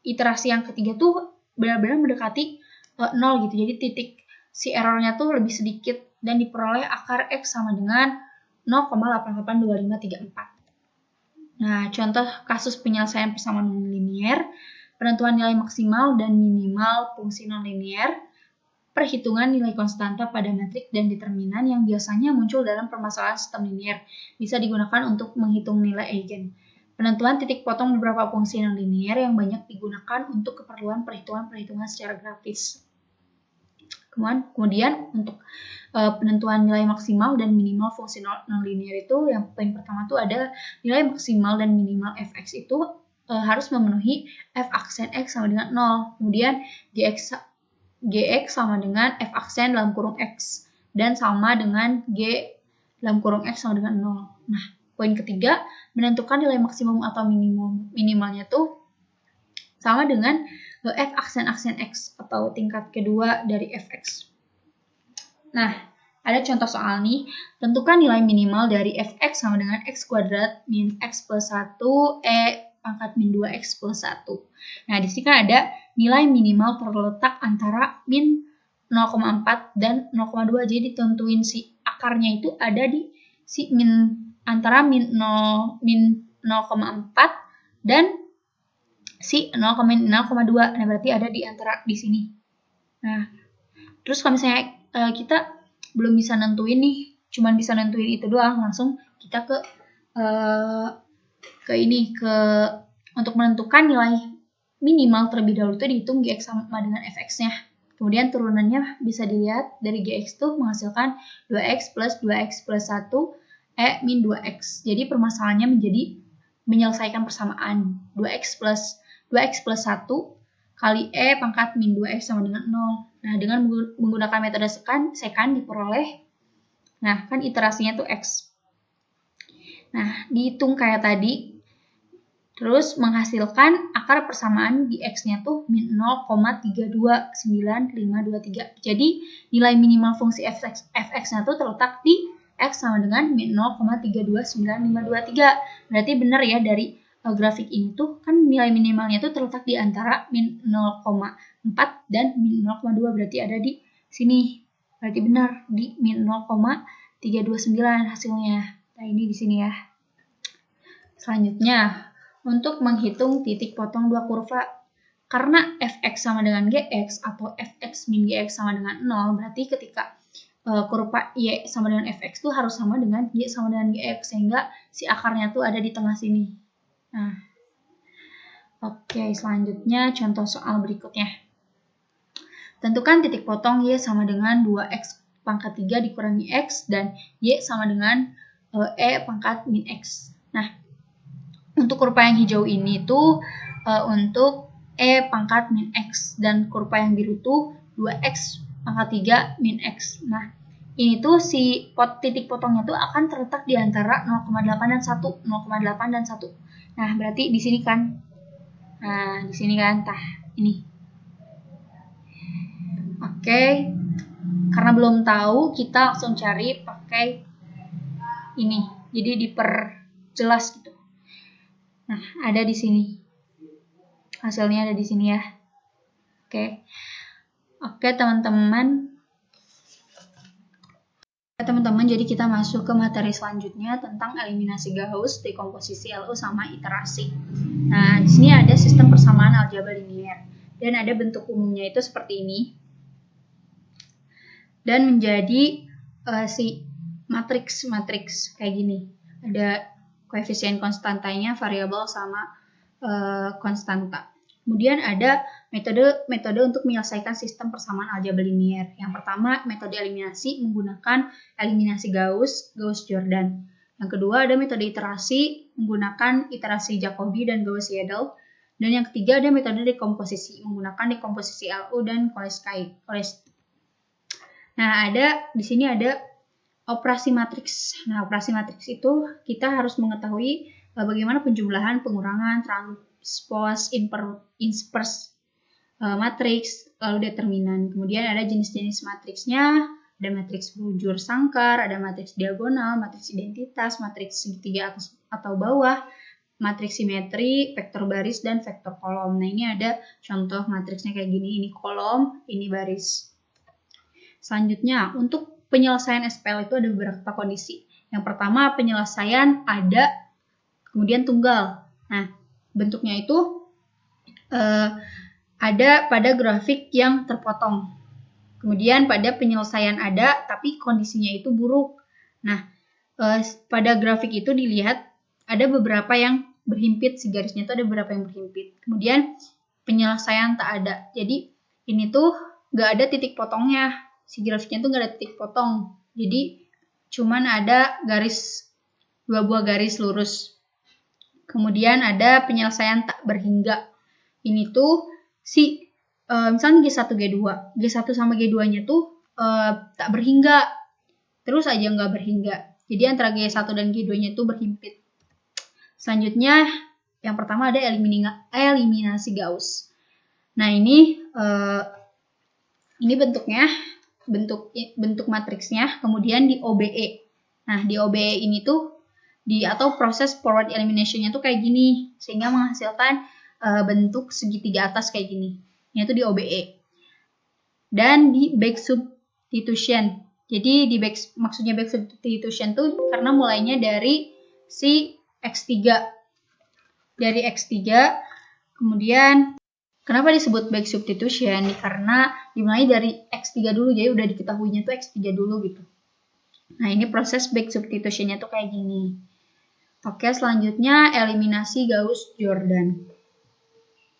iterasi yang ketiga tuh benar-benar mendekati 0 gitu. Jadi titik si errornya tuh lebih sedikit dan diperoleh akar X sama dengan 0,882534. Nah, contoh kasus penyelesaian persamaan nonlinear, penentuan nilai maksimal dan minimal fungsi nonlinear, perhitungan nilai konstanta pada metrik dan determinan yang biasanya muncul dalam permasalahan sistem linear, bisa digunakan untuk menghitung nilai eigen. Penentuan titik potong beberapa fungsi nonlinear yang banyak digunakan untuk keperluan perhitungan secara grafis. Kemudian untuk penentuan nilai maksimal dan minimal fungsi nonlinear itu yang paling pertama tuh ada nilai maksimal dan minimal fx itu harus memenuhi f aksen x sama dengan 0. Kemudian gx sama dengan f aksen dalam kurung x dan sama dengan g dalam kurung x sama dengan 0. Nah, poin ketiga, menentukan nilai maksimum atau minimalnya tuh sama dengan f aksen x atau tingkat kedua dari fx. Nah, ada contoh soal nih. Tentukan nilai minimal dari fx sama dengan x kuadrat min x plus 1 e pangkat min 2x plus 1. Nah, di sini kan ada nilai minimal terletak antara min 0,4 dan 0,2. Jadi ditentuin si akarnya itu ada di si antara min 0,4 dan si 0,2. Nah, berarti ada di antara di sini. Nah, terus kalau misalnya kita belum bisa nentuin nih, cuman bisa nentuin itu doang, langsung kita untuk menentukan nilai minimal terlebih dahulu itu dihitung gx sama dengan fx-nya. Kemudian turunannya bisa dilihat dari gx tuh menghasilkan 2x plus 2x plus 1 e min 2x. Jadi permasalahannya menjadi menyelesaikan persamaan 2x plus 1 kali e pangkat min 2x sama dengan 0. Nah, dengan menggunakan metode secant diperoleh, nah kan iterasinya tuh x. Nah, dihitung kayak tadi, terus menghasilkan akar persamaan di x-nya tuh min 0,329523. Jadi, nilai minimal fungsi fx-nya tuh terletak di x sama dengan min 0,329523. Berarti benar ya dari grafik ini tuh kan nilai minimalnya tuh terletak di antara min 0,4 dan min 0,2, berarti ada di sini. Berarti benar di min 0,329 hasilnya. Nah, ini di sini ya. Selanjutnya, untuk menghitung titik potong dua kurva, karena fx sama dengan gx atau fx min gx sama dengan 0, berarti ketika kurva y sama dengan fx tuh harus sama dengan y sama dengan gx, sehingga si akarnya tuh ada di tengah sini. Nah, oke, selanjutnya contoh soal berikutnya. Tentukan titik potong y sama dengan 2x pangkat 3 dikurangi x dan y sama dengan e pangkat min x. Nah, untuk kurva yang hijau ini tuh untuk e pangkat min x dan kurva yang biru tuh 2x pangkat 3 min x. Nah, ini tuh si titik potongnya tuh akan terletak di antara 0,8 dan 1, 0,8 dan 1. Nah, berarti di sini kan. Nah, di sini kan, ini. Oke. Karena belum tahu, kita langsung cari pakai ini. Jadi diperjelas gitu. Nah, ada di sini. Hasilnya ada di sini ya. Oke. Oke, teman-teman. Jadi kita masuk ke materi selanjutnya tentang eliminasi Gauss, dekomposisi LU sama iterasi. Nah, di sini ada sistem persamaan aljabar linier dan ada bentuk umumnya itu seperti ini. Dan menjadi si matriks kayak gini. Ada koefisien konstantanya, variabel sama konstanta. Kemudian ada metode untuk menyelesaikan sistem persamaan aljabar linier. Yang pertama, metode eliminasi menggunakan eliminasi Gauss-Jordan. Yang kedua, ada metode iterasi menggunakan iterasi Jacobi dan Gauss-Seidel. Dan yang ketiga, ada metode dekomposisi menggunakan dekomposisi LU dan Kolesky. Nah, di sini ada operasi matriks. Nah, operasi matriks itu kita harus mengetahui bagaimana penjumlahan, pengurangan, transpose, inverse, matriks, lalu determinan. Kemudian ada jenis-jenis matriksnya, ada matriks bujur sangkar, ada matriks diagonal, matriks identitas, matriks segitiga atas atau bawah, matriks simetri, vektor baris, dan vektor kolom. Nah, ini ada contoh matriksnya kayak gini. Ini kolom, ini baris. Selanjutnya, untuk penyelesaian SPL itu ada beberapa kondisi. Yang pertama, penyelesaian ada, kemudian tunggal. Nah, bentuknya itu ada pada grafik yang terpotong. Kemudian pada penyelesaian ada, tapi kondisinya itu buruk. Nah, pada grafik itu dilihat ada beberapa yang berhimpit, si garisnya itu ada beberapa yang berhimpit. Kemudian penyelesaian tak ada. Jadi ini tuh nggak ada titik potongnya. Si grafiknya tuh nggak ada titik potong. Jadi cuman ada garis, dua buah garis lurus. Kemudian ada penyelesaian tak berhingga. Ini tuh si misalnya G1, G2. G1 sama G2-nya tuh tak berhingga. Terus aja nggak berhingga. Jadi antara G1 dan G2-nya itu berhimpit. Selanjutnya, yang pertama ada eliminasi Gauss. Nah, ini bentuknya, bentuk matriksnya, kemudian di OBE. Nah, di OBE ini tuh, atau proses forward elimination-nya tuh kayak gini, sehingga menghasilkan bentuk segitiga atas kayak gini. Ini tuh di OBE. Dan di back substitution. Jadi maksudnya back substitution tuh karena mulainya dari si X3. Dari X3, kemudian kenapa disebut back substitution? Karena dimulai dari X3 dulu, jadi udah diketahuinya tuh X3 dulu gitu. Nah, ini proses back substitution-nya tuh kayak gini. Oke, selanjutnya eliminasi Gauss-Jordan.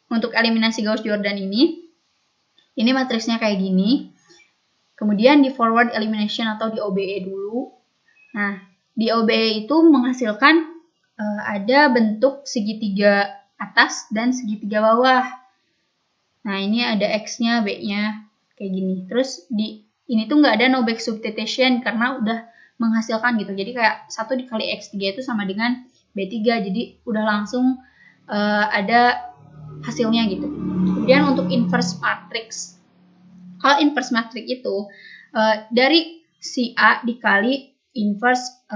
Untuk eliminasi Gauss-Jordan ini matriksnya kayak gini. Kemudian di forward elimination atau di OBE dulu. Nah, di OBE itu menghasilkan ada bentuk segitiga atas dan segitiga bawah. Nah, ini ada X-nya, B-nya, kayak gini. Terus ini tuh nggak ada no back substitution karena udah menghasilkan gitu. Jadi kayak 1 dikali X3 itu sama dengan B3. Jadi udah langsung ada hasilnya gitu. Kemudian untuk inverse matrix. Kalau inverse matrix itu dari si A dikali inverse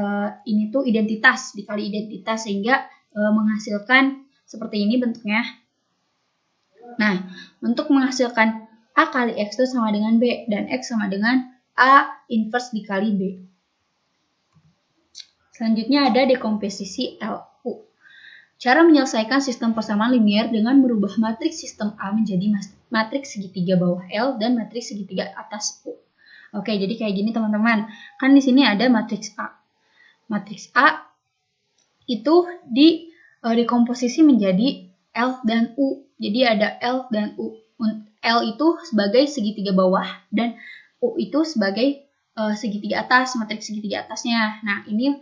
ini tuh identitas dikali identitas sehingga menghasilkan seperti ini bentuknya. Nah, untuk menghasilkan A kali X itu sama dengan B dan X sama dengan A inverse dikali B. Selanjutnya ada dekomposisi LU. Cara menyelesaikan sistem persamaan linier dengan merubah matriks sistem A menjadi matriks segitiga bawah L dan matriks segitiga atas U. Oke, jadi kayak gini teman-teman. Kan di sini ada matriks A. Matriks A itu dikomposisi menjadi L dan U. Jadi ada L dan U. L itu sebagai segitiga bawah dan U itu sebagai segitiga atas, matriks segitiga atasnya. Nah, ini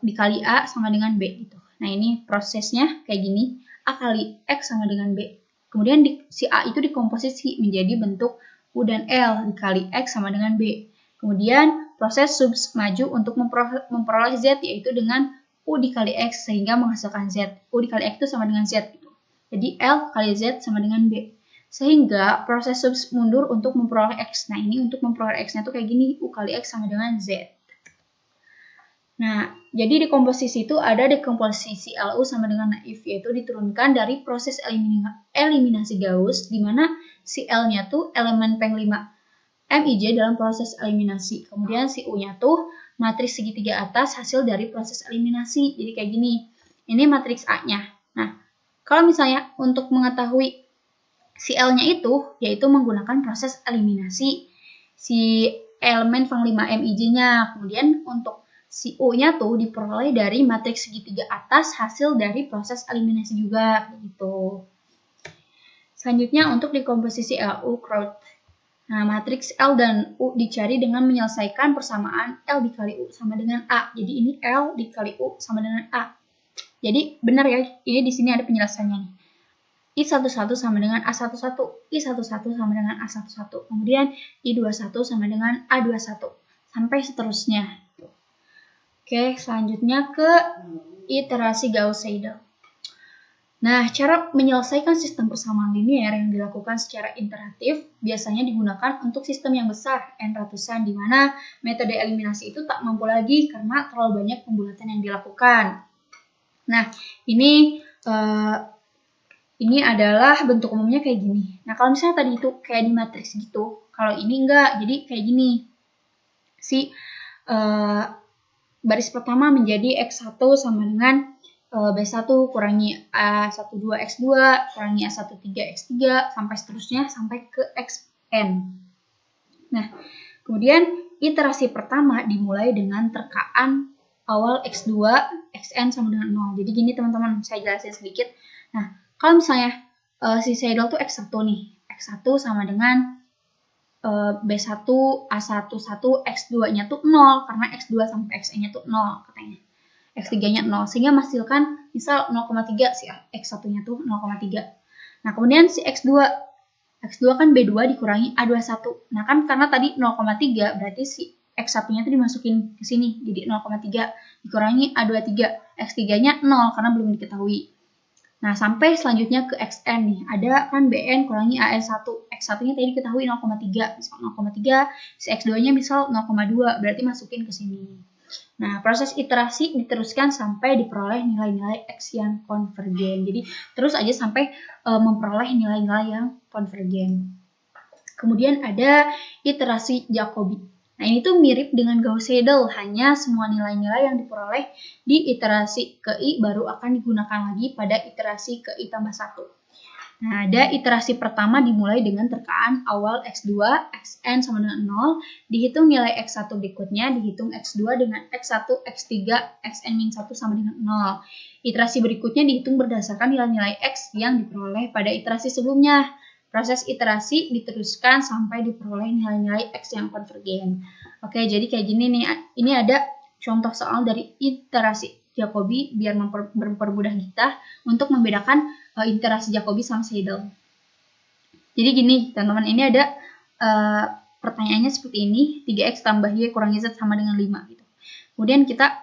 dikali A sama dengan B gitu. Nah, ini prosesnya kayak gini. A kali X sama dengan B. Kemudian si A itu dikomposisi menjadi bentuk U dan L dikali X sama dengan B. Kemudian proses subs maju untuk memperoleh Z yaitu dengan U dikali X sehingga menghasilkan Z. U dikali X itu sama dengan Z gitu. Jadi L kali Z sama dengan B. Sehingga proses subs mundur untuk memperoleh X. Nah, ini untuk memperoleh X-nya tuh kayak gini. U kali X sama dengan Z. Nah, jadi dekomposisi itu ada dekomposisi LU sama dengan naif, yaitu diturunkan dari proses eliminasi Gauss, di mana si L-nya tuh elemen peng 5 MIJ dalam proses eliminasi. Kemudian si U-nya tuh matriks segitiga atas hasil dari proses eliminasi. Jadi kayak gini. Ini matriks A-nya. Nah, kalau misalnya untuk mengetahui si L-nya itu, yaitu menggunakan proses eliminasi si elemen peng 5 MIJ-nya. Kemudian untuk si U-nya tuh diperoleh dari matriks segitiga atas hasil dari proses eliminasi juga gitu. Selanjutnya untuk dekomposisi LU crowd. Nah, matriks L dan U dicari dengan menyelesaikan persamaan L dikali U sama dengan A. Jadi ini L dikali U sama dengan A. Jadi benar ya, ini di sini ada penyelesaiannya nih. I11 sama dengan A11, I11 sama dengan A11. Kemudian I21 sama dengan A21 sampai seterusnya. Oke, selanjutnya ke iterasi Gauss-Seidel. Nah, cara menyelesaikan sistem persamaan linear yang dilakukan secara iteratif biasanya digunakan untuk sistem yang besar, n ratusan, di mana metode eliminasi itu tak mampu lagi karena terlalu banyak pembulatan yang dilakukan. Nah, ini adalah bentuk umumnya kayak gini. Nah, kalau misalnya tadi itu kayak di matriks gitu, kalau ini enggak, jadi kayak gini. Baris pertama menjadi X1 sama dengan B1 kurangi A12 X2 kurangi A13 X3 sampai seterusnya sampai ke Xn. Nah, kemudian iterasi pertama dimulai dengan terkaan awal X2 Xn sama dengan 0. Jadi gini teman-teman, saya jelasin sedikit. Nah, kalau misalnya si Seidel tuh X1 nih. X1 sama dengan B1, A11, X2-nya tuh 0, karena X2 sampai Xn-nya tuh 0 katanya. X3-nya 0, sehingga menghasilkan misal 0,3 si X1-nya tuh 0,3. Nah, kemudian si X2 kan B2 dikurangi A21. Nah, kan karena tadi 0,3, berarti si X1-nya tuh dimasukin ke sini, jadi 0,3 dikurangi A23. X3-nya 0, karena belum diketahui. Nah, sampai selanjutnya ke Xn nih. Ada kan Bn kurangi An1. X1-nya tadi diketahui 0,3. Misal 0,3, si X2-nya misal 0,2. Berarti masukin ke sini. Nah, proses iterasi diteruskan sampai diperoleh nilai-nilai X yang konvergen. Jadi, terus aja sampai memperoleh nilai-nilai yang konvergen. Kemudian ada iterasi Jacobi. Nah, ini tuh mirip dengan Gauss-Seidel, hanya semua nilai-nilai yang diperoleh di iterasi ke I baru akan digunakan lagi pada iterasi ke I tambah 1. Nah, ada iterasi pertama dimulai dengan terkaan awal X2, Xn sama dengan 0, dihitung nilai X1 berikutnya, dihitung X2 dengan X1, X3, Xn-1 sama dengan 0. Iterasi berikutnya dihitung berdasarkan nilai-nilai X yang diperoleh pada iterasi sebelumnya. Proses iterasi diteruskan sampai diperoleh nilai-nilai X yang konvergen. Oke, jadi kayak gini nih. Ini ada contoh soal dari iterasi Jacobi biar mempermudah kita untuk membedakan iterasi Jacobi sama Seidel. Jadi gini, teman-teman, ini ada pertanyaannya seperti ini, 3x tambah y kurangi z sama dengan 5 gitu. Kemudian kita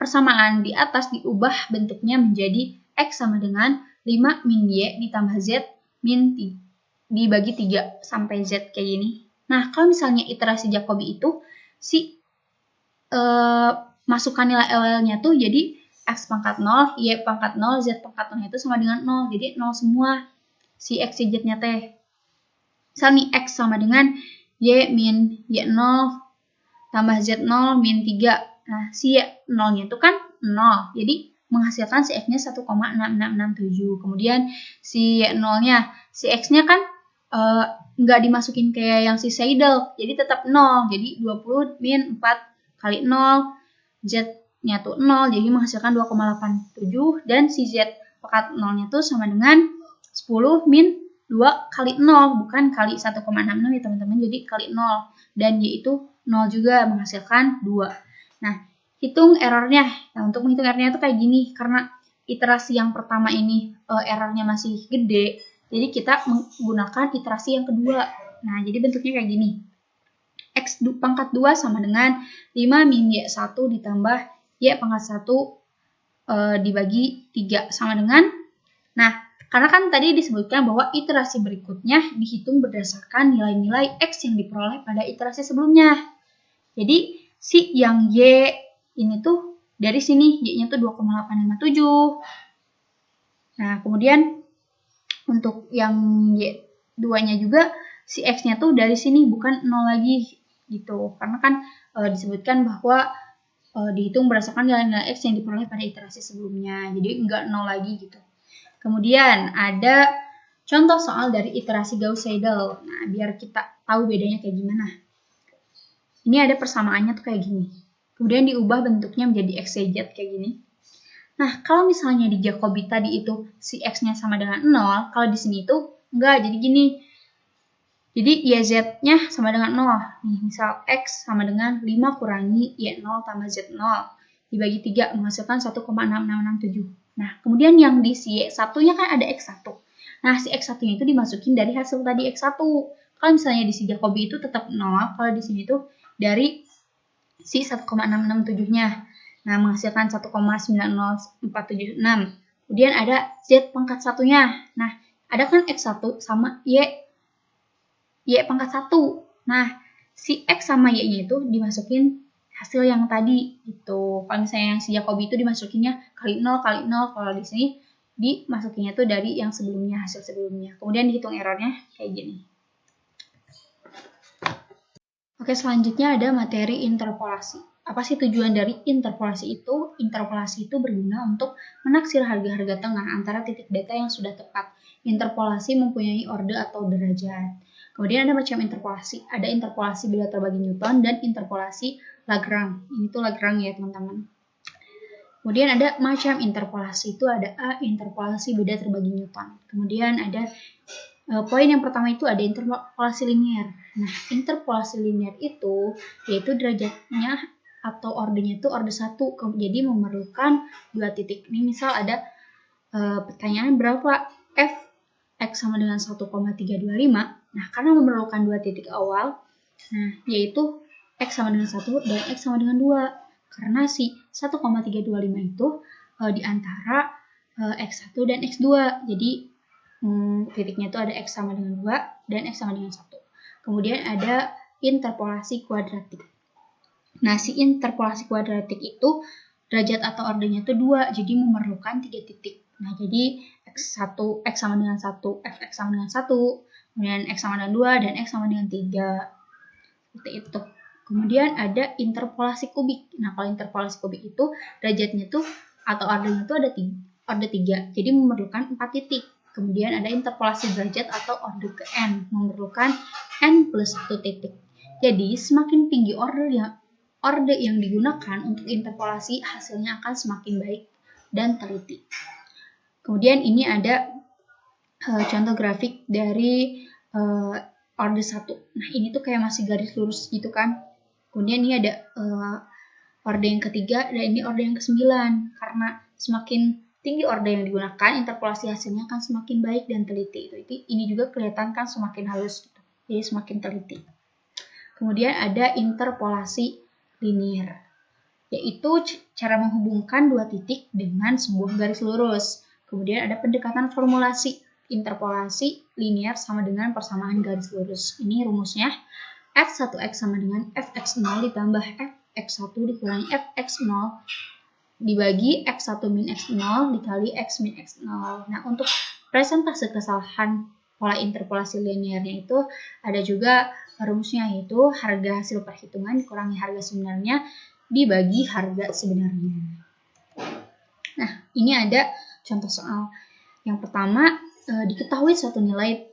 persamaan di atas diubah bentuknya menjadi x sama dengan 5 min y ditambah z min 3 dibagi 3 sampai z kayak gini. Nah, kalau misalnya iterasi Jacobi itu si masukkan nilai awalnya tuh jadi x pangkat 0, y pangkat 0, z pangkat 0 itu sama dengan 0. Jadi 0 semua si x z-nya teh. Misal nih x sama dengan y min y 0 tambah z 0 min 3. Nah, si y 0-nya itu kan 0. Jadi menghasilkan si x-nya 1,6667. Kemudian si y 0-nya, si x-nya kan nggak dimasukin kayak yang si Seidel, jadi tetap 0. Jadi 20 min 4 kali 0, z-nya tuh 0, jadi menghasilkan 2,87. Dan si z pangkat 0-nya tuh sama dengan 10 min 2 kali 0, bukan kali 1,66 ya teman-teman, jadi kali 0. Dan y itu 0 juga, menghasilkan 2. Nah, hitung errornya. Nah, untuk menghitung errornya itu kayak gini, karena iterasi yang pertama ini errornya masih gede, jadi kita menggunakan iterasi yang kedua. Nah, jadi bentuknya kayak gini. X pangkat 2 sama dengan 5 min Y1 ditambah Y pangkat 1 dibagi 3 sama dengan. Nah, karena kan tadi disebutkan bahwa iterasi berikutnya dihitung berdasarkan nilai-nilai X yang diperoleh pada iterasi sebelumnya. Jadi, si yang Y ini tuh dari sini, Y-nya tuh 2,857. Nah, kemudian untuk yang Y2-nya juga si X-nya tuh dari sini, bukan 0 lagi gitu. Karena kan disebutkan bahwa dihitung berdasarkan nilai-nilai X yang diperoleh pada iterasi sebelumnya. Jadi enggak 0 lagi gitu. Kemudian ada contoh soal dari iterasi Gauss-Seidel. Nah, biar kita tahu bedanya kayak gimana. Ini ada persamaannya tuh kayak gini. Kemudian diubah bentuknya menjadi X, Y, Z kayak gini. Nah, kalau misalnya di Jacobi tadi itu si X-nya sama dengan 0, kalau di sini itu enggak, jadi gini. Jadi YZ-nya sama dengan 0. Nih, misal X sama dengan 5 kurangi Y0 tambah Z0 dibagi 3 menghasilkan 1,6667. Nah, kemudian yang di si Y1-nya kan ada X1. Nah, si X1-nya itu dimasukin dari hasil tadi X1. Kalau misalnya di si Jacobi itu tetap 0, kalau di sini tuh dari si 1,667-nya. Nah, menghasilkan 1,90476. Kemudian ada Z pangkat satunya. Nah, ada kan X1 sama Y pangkat 1. Nah, si X sama Y-nya itu dimasukin hasil yang tadi gitu. Kalau misalnya yang si Jacobi itu dimasukinnya kali 0 kali 0, kalau di sini dimasukinnya tuh dari yang sebelumnya, hasil sebelumnya. Kemudian dihitung errornya kayak gini. Oke, selanjutnya ada materi interpolasi. Apa sih tujuan dari interpolasi itu? Interpolasi itu berguna untuk menaksir harga-harga tengah antara titik data yang sudah tepat. Interpolasi mempunyai orde atau derajat. Kemudian ada macam interpolasi. Ada interpolasi beda terbagi Newton dan interpolasi Lagrange. Ini tuh Lagrange ya teman-teman. Kemudian ada macam interpolasi. Itu ada A, interpolasi beda terbagi Newton. Kemudian ada poin yang pertama itu ada interpolasi linear. Nah, interpolasi linear itu yaitu derajatnya atau ordenya itu orde 1. Jadi memerlukan 2 titik. Ini misal ada pertanyaan berapa f x sama dengan 1,325. Nah, karena memerlukan 2 titik awal, nah yaitu x sama dengan 1 dan x sama dengan 2. Karena si 1,325 itu di antara x1 dan x2. Jadi titiknya itu ada X sama dengan 2 dan X sama dengan 1. Kemudian ada interpolasi kuadratik. Nah, si interpolasi kuadratik itu derajat atau ordenya itu 2, jadi memerlukan 3 titik. Nah, jadi X1, X sama dengan 1, Fx sama dengan 1, kemudian X sama dengan 2, dan X sama dengan 3. Seperti itu. Kemudian ada interpolasi kubik. Nah, kalau interpolasi kubik itu derajatnya tuh atau ordenya itu ada orde 3, jadi memerlukan 4 titik. Kemudian ada interpolasi derajat atau orde ke n, memerlukan n plus 1 titik. Jadi semakin tinggi orde yang digunakan untuk interpolasi, hasilnya akan semakin baik dan teliti. Kemudian ini ada contoh grafik dari orde 1. Nah, ini tuh kayak masih garis lurus gitu kan. Kemudian ini ada orde yang ketiga dan ini orde yang ke-9. Karena semakin tinggi orde yang digunakan, interpolasi hasilnya akan semakin baik dan teliti. Ini juga kelihatan kan semakin halus, gitu. Jadi semakin teliti. Kemudian ada interpolasi linear, yaitu cara menghubungkan 2 titik dengan sebuah garis lurus. Kemudian ada pendekatan formulasi. Interpolasi linear sama dengan persamaan garis lurus. Ini rumusnya f1x sama dengan fx0 ditambah fx1 dikurangi fx0 dibagi x1 min x0 dikali x min x0. Nah, untuk presentase kesalahan pola interpolasi linearnya itu ada juga rumusnya, yaitu harga hasil perhitungan dikurangi harga sebenarnya dibagi harga sebenarnya. Nah, ini ada contoh soal. Yang pertama, diketahui suatu nilai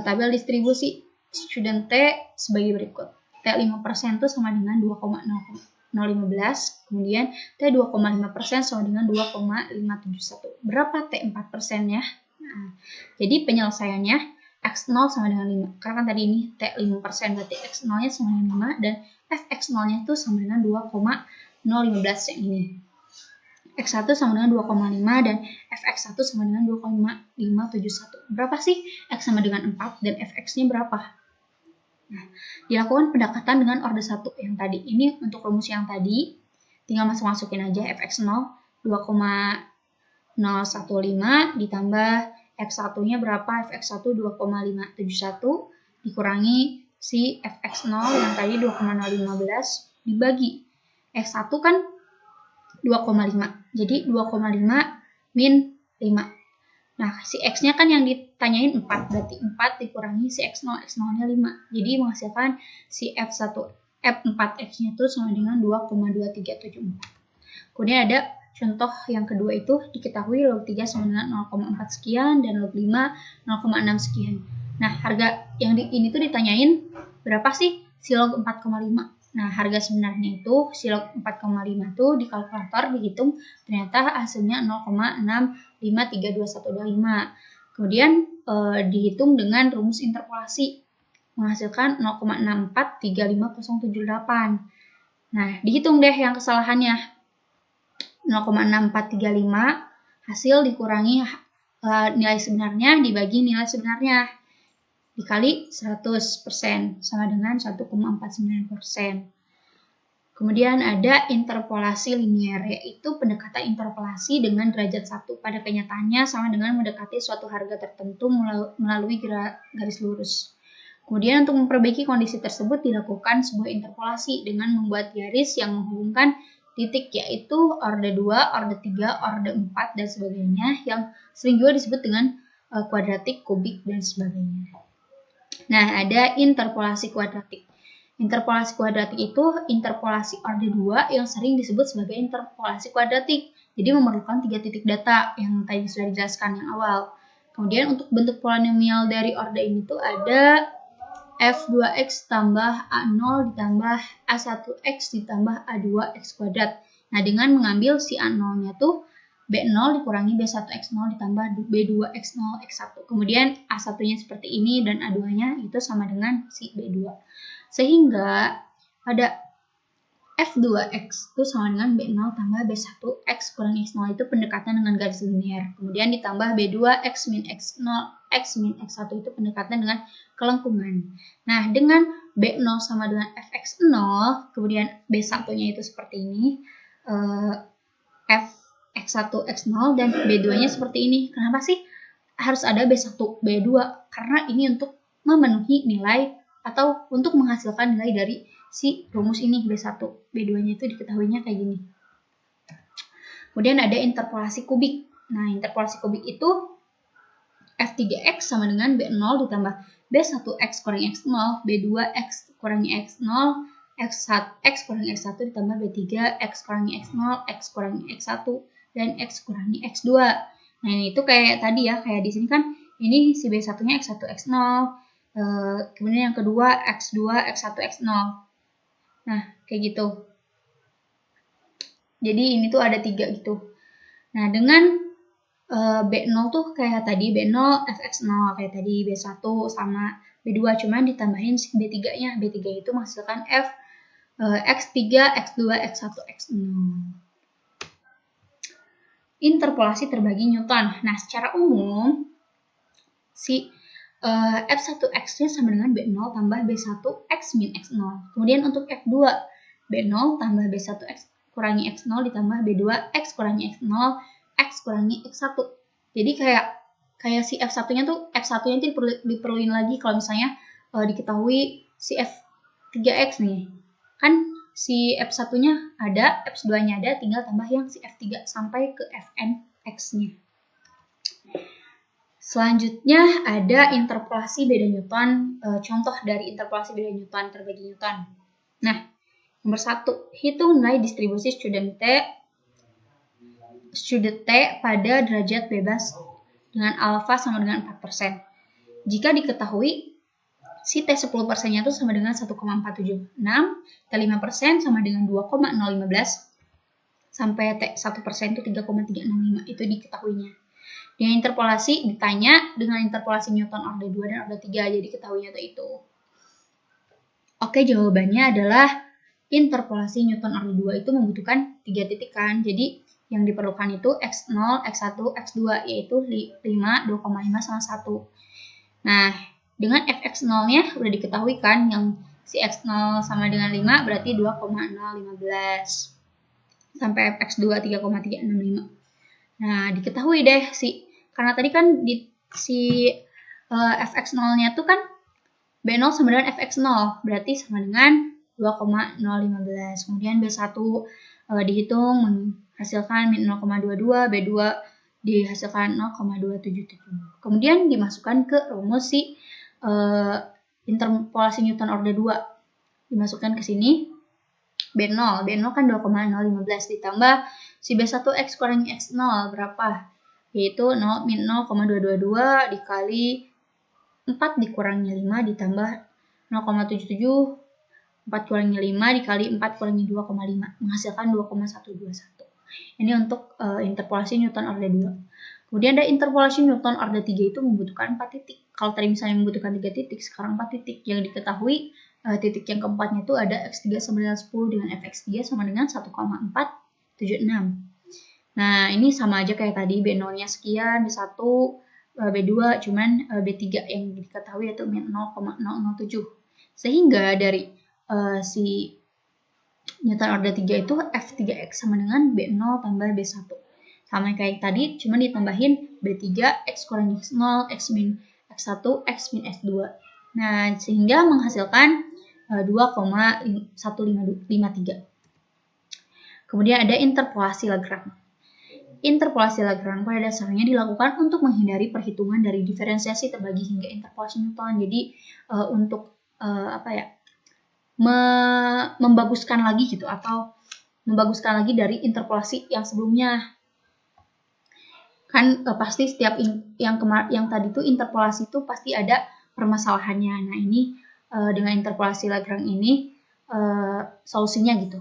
tabel distribusi student T sebagai berikut. T5% itu sama dengan 2,015, kemudian T2,5% sama dengan 2,571. Berapa T4%-nya? Nah, jadi penyelesaiannya X0 sama dengan 5. Karena kan tadi ini T5%, berarti X0-nya sama dengan 5, dan Fx0-nya itu sama dengan 2,015 yang ini. X1 sama dengan 2,5 dan Fx1 sama dengan 2,571. Berapa sih X sama dengan 4 dan Fx-nya berapa? Nah, dilakukan pendekatan dengan orde 1 yang tadi. Ini untuk rumus yang tadi, tinggal masukin aja Fx0 2,015 ditambah F1-nya berapa? Fx1 2,571 dikurangi si Fx0 yang tadi 2,015 dibagi F1 kan 2,5. Jadi 2,5 min 5. Nah, si X-nya kan yang ditanyain 4. Berarti 4 dikurangi si X0. X0-nya 5. Jadi menghasilkan si F4X-nya itu sama dengan 2,2374. Kemudian ada contoh yang kedua itu, diketahui log 3 sama dengan 0,4 sekian dan log 5 0,6 sekian. Nah, harga yang ini tuh ditanyain berapa sih si log 4,5. Nah, harga sebenarnya itu si log 4,5 itu di kalkulator dihitung ternyata hasilnya 0,653225. Kemudian dihitung dengan rumus interpolasi menghasilkan 0,643508. Nah, dihitung deh yang kesalahannya. 0,6435 hasil dikurangi nilai sebenarnya dibagi nilai sebenarnya dikali 100% sama dengan 1,49%. Kemudian ada interpolasi linier, yaitu pendekatan interpolasi dengan derajat 1. Pada kenyataannya sama dengan mendekati suatu harga tertentu melalui garis lurus. Kemudian untuk memperbaiki kondisi tersebut dilakukan sebuah interpolasi dengan membuat garis yang menghubungkan titik, yaitu orde 2, orde 3, orde 4, dan sebagainya, yang sering juga disebut dengan kuadratik, kubik, dan sebagainya. Nah, ada interpolasi kuadratik. Interpolasi kuadratik itu interpolasi orde 2 yang sering disebut sebagai interpolasi kuadratik. Jadi memerlukan 3 titik data yang tadi sudah dijelaskan yang awal. Kemudian untuk bentuk polinomial dari orde ini tuh ada f2x tambah a0 ditambah a1x ditambah a2x kuadrat. Nah, dengan mengambil si a0-nya tuh b0 dikurangi b1x0 ditambah b2x0 x1. Kemudian a1-nya seperti ini dan a2-nya itu sama dengan si b2. Sehingga pada f2x itu sama dengan b0 tambah b1x kurang x0 itu pendekatan dengan garis linier. Kemudian ditambah b2x min x0 x min x1 itu pendekatan dengan kelengkungan. Nah, dengan b0 sama dengan fx0, kemudian b1-nya itu seperti ini, fx1 x0 dan b2-nya seperti ini. Kenapa sih harus ada b1, b2? Karena ini untuk memenuhi nilai atau untuk menghasilkan nilai dari si rumus ini B1. B2-nya itu diketahuinya kayak gini. Kemudian ada interpolasi kubik. Nah, interpolasi kubik itu F3X sama dengan B0 ditambah B1X kurangi X0, B2X kurangi X0, X kurangi X1 ditambah B3X kurangi X0, X kurangi X1, dan X kurangi X2. Nah, ini itu kayak tadi ya, kayak di sini kan ini si B1-nya X1, X0, kemudian yang kedua X2, X1, X0. Nah, kayak gitu. Jadi ini tuh ada 3 gitu. Nah, dengan B0 tuh kayak tadi B0, Fx0 kayak tadi B1 sama B2, cuman ditambahin si B3-nya. B3 itu menghasilkan F X3, X2, X1, X0. Interpolasi terbagi Newton. Nah, secara umum si F1X-nya sama dengan B0 tambah B1 X min X0. Kemudian untuk F2, B0 tambah B1X kurangi X0 ditambah B2 X kurangi X0, X kurangi X1. Jadi kayak si F1-nya tuh, F1-nya itu diperluin lagi kalau misalnya diketahui si F3X nih. Kan si F1-nya ada, F2-nya ada, tinggal tambah yang si F3 sampai ke Fnx-nya. Selanjutnya ada interpolasi beda Newton, contoh dari interpolasi beda Newton terbagi Newton. Nah, nomor 1, hitung nilai distribusi student T pada derajat bebas dengan alfa sama dengan 4%. Jika diketahui si T 10%-nya itu sama dengan 1,476, T 5% sama dengan 2,015, sampai T 1% itu 3,365, itu diketahuinya. Dengan interpolasi ditanya dengan interpolasi Newton orde 2 dan orde 3, jadi ketahuinya itu. Oke, jawabannya adalah interpolasi Newton orde 2 itu membutuhkan 3 titik kan. Jadi yang diperlukan itu X0, X1, X2, yaitu 5, 2,5 sama 1. Nah, dengan Fx0-nya udah diketahui kan, yang si X0 sama dengan 5 berarti 2,015 sampai Fx2 3,365. Nah, diketahui deh karena tadi kan si Fx0-nya tuh kan B0 sama dengan Fx0, berarti sama dengan 2,015. Kemudian B1 dihitung menghasilkan min 0,22, B2 dihasilkan 0,277. Kemudian dimasukkan ke rumus si interpolasi Newton orde 2. Dimasukkan ke sini. B0 kan 2,015 ditambah si B1X kurangi X0 berapa? Yaitu min 0,222 dikali 4 dikurangi 5 ditambah 0,77, 4 kurangi 5 dikali 4 kurangi 2,5 menghasilkan 2,121. Ini untuk interpolasi Newton orde 2. Kemudian ada interpolasi Newton orde 3 itu membutuhkan 4 titik. Kalau tadi misalnya membutuhkan 3 titik, sekarang 4 titik. Yang diketahui titik yang keempatnya itu ada X3 sama dengan 10 dengan Fx3 sama dengan 1,476. Nah, ini sama aja kayak tadi, B0-nya sekian, B1, B2, cuman B3 yang diketahui yaitu min 0,007. Sehingga dari si Newton order 3 itu F3X sama dengan B0 tambah B1. Sama kayak tadi, cuma ditambahin B3, X kurang X0, X min X1, X min X2. Nah, sehingga menghasilkan 2,1553. Kemudian ada interpolasi Lagrange. Interpolasi Lagrange pada dasarnya dilakukan untuk menghindari perhitungan dari diferensiasi terbagi hingga interpolasi Newton. Jadi untuk membaguskan lagi gitu, atau membaguskan lagi dari interpolasi yang sebelumnya. Kan pasti setiap yang tadi tuh interpolasi itu pasti ada permasalahannya. Nah, ini dengan interpolasi Lagrange ini solusinya gitu.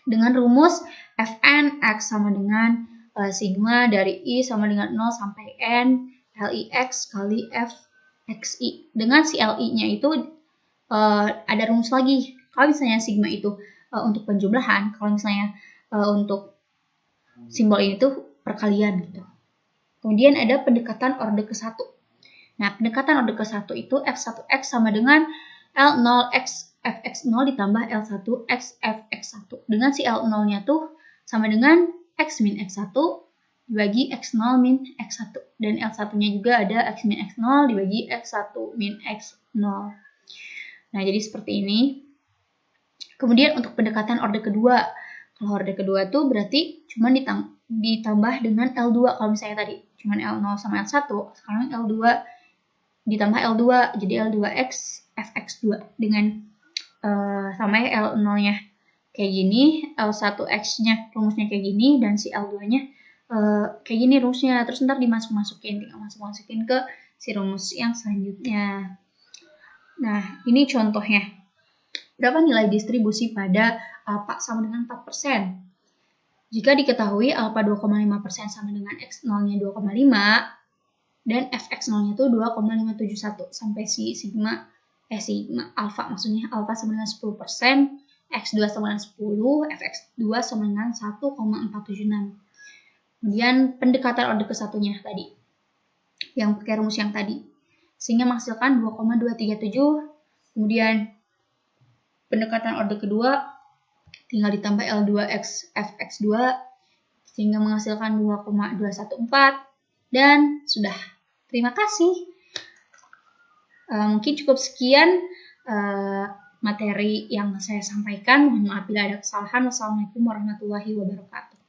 Dengan rumus Fn X sama dengan sigma dari I sama dengan 0 sampai N LIX kali FXI. Dengan si LI-nya itu ada rumus lagi. Kalau misalnya sigma itu untuk penjumlahan, kalau misalnya untuk simbol ini tuh perkalian gitu. Kemudian ada pendekatan orde ke-1. Nah, pendekatan orde ke-1 itu F1X sama dengan L0X Fx0 ditambah L1X Fx1. Dengan si L0-nya tuh sama dengan X min X1 dibagi X0 min X1. Dan L1-nya juga ada X min X0 dibagi X1 min X0. Nah, jadi seperti ini. Kemudian untuk pendekatan orde kedua. Kalau orde kedua tuh berarti cuma ditambah dengan L2. Kalau misalnya tadi cuma L0 sama L1, sekarang L2 ditambah L2. Jadi L2X Fx2 dengan sama ya L0-nya kayak gini, L1X-nya rumusnya kayak gini, dan si L2-nya kayak gini rumusnya. Terus ntar dimasukin ke si rumus yang selanjutnya. Nah, ini contohnya. Berapa nilai distribusi pada alpha sama dengan 4%? Jika diketahui alpha 2,5% sama dengan X0-nya 2,5 dan Fx0-nya itu 2,571 sampai sigma alpha, maksudnya alpha sama dengan 10%, X2 sama dengan 10, Fx2 sama dengan 1,476. Kemudian pendekatan orde ke-1-nya tadi, yang pakai rumus yang tadi, sehingga menghasilkan 2,237. Kemudian pendekatan orde kedua tinggal ditambah L2X Fx2 sehingga menghasilkan 2,214 dan sudah. Terima kasih. Mungkin cukup sekian materi yang saya sampaikan. Mohon maaf bila ada kesalahan. Wassalamualaikum warahmatullahi wabarakatuh.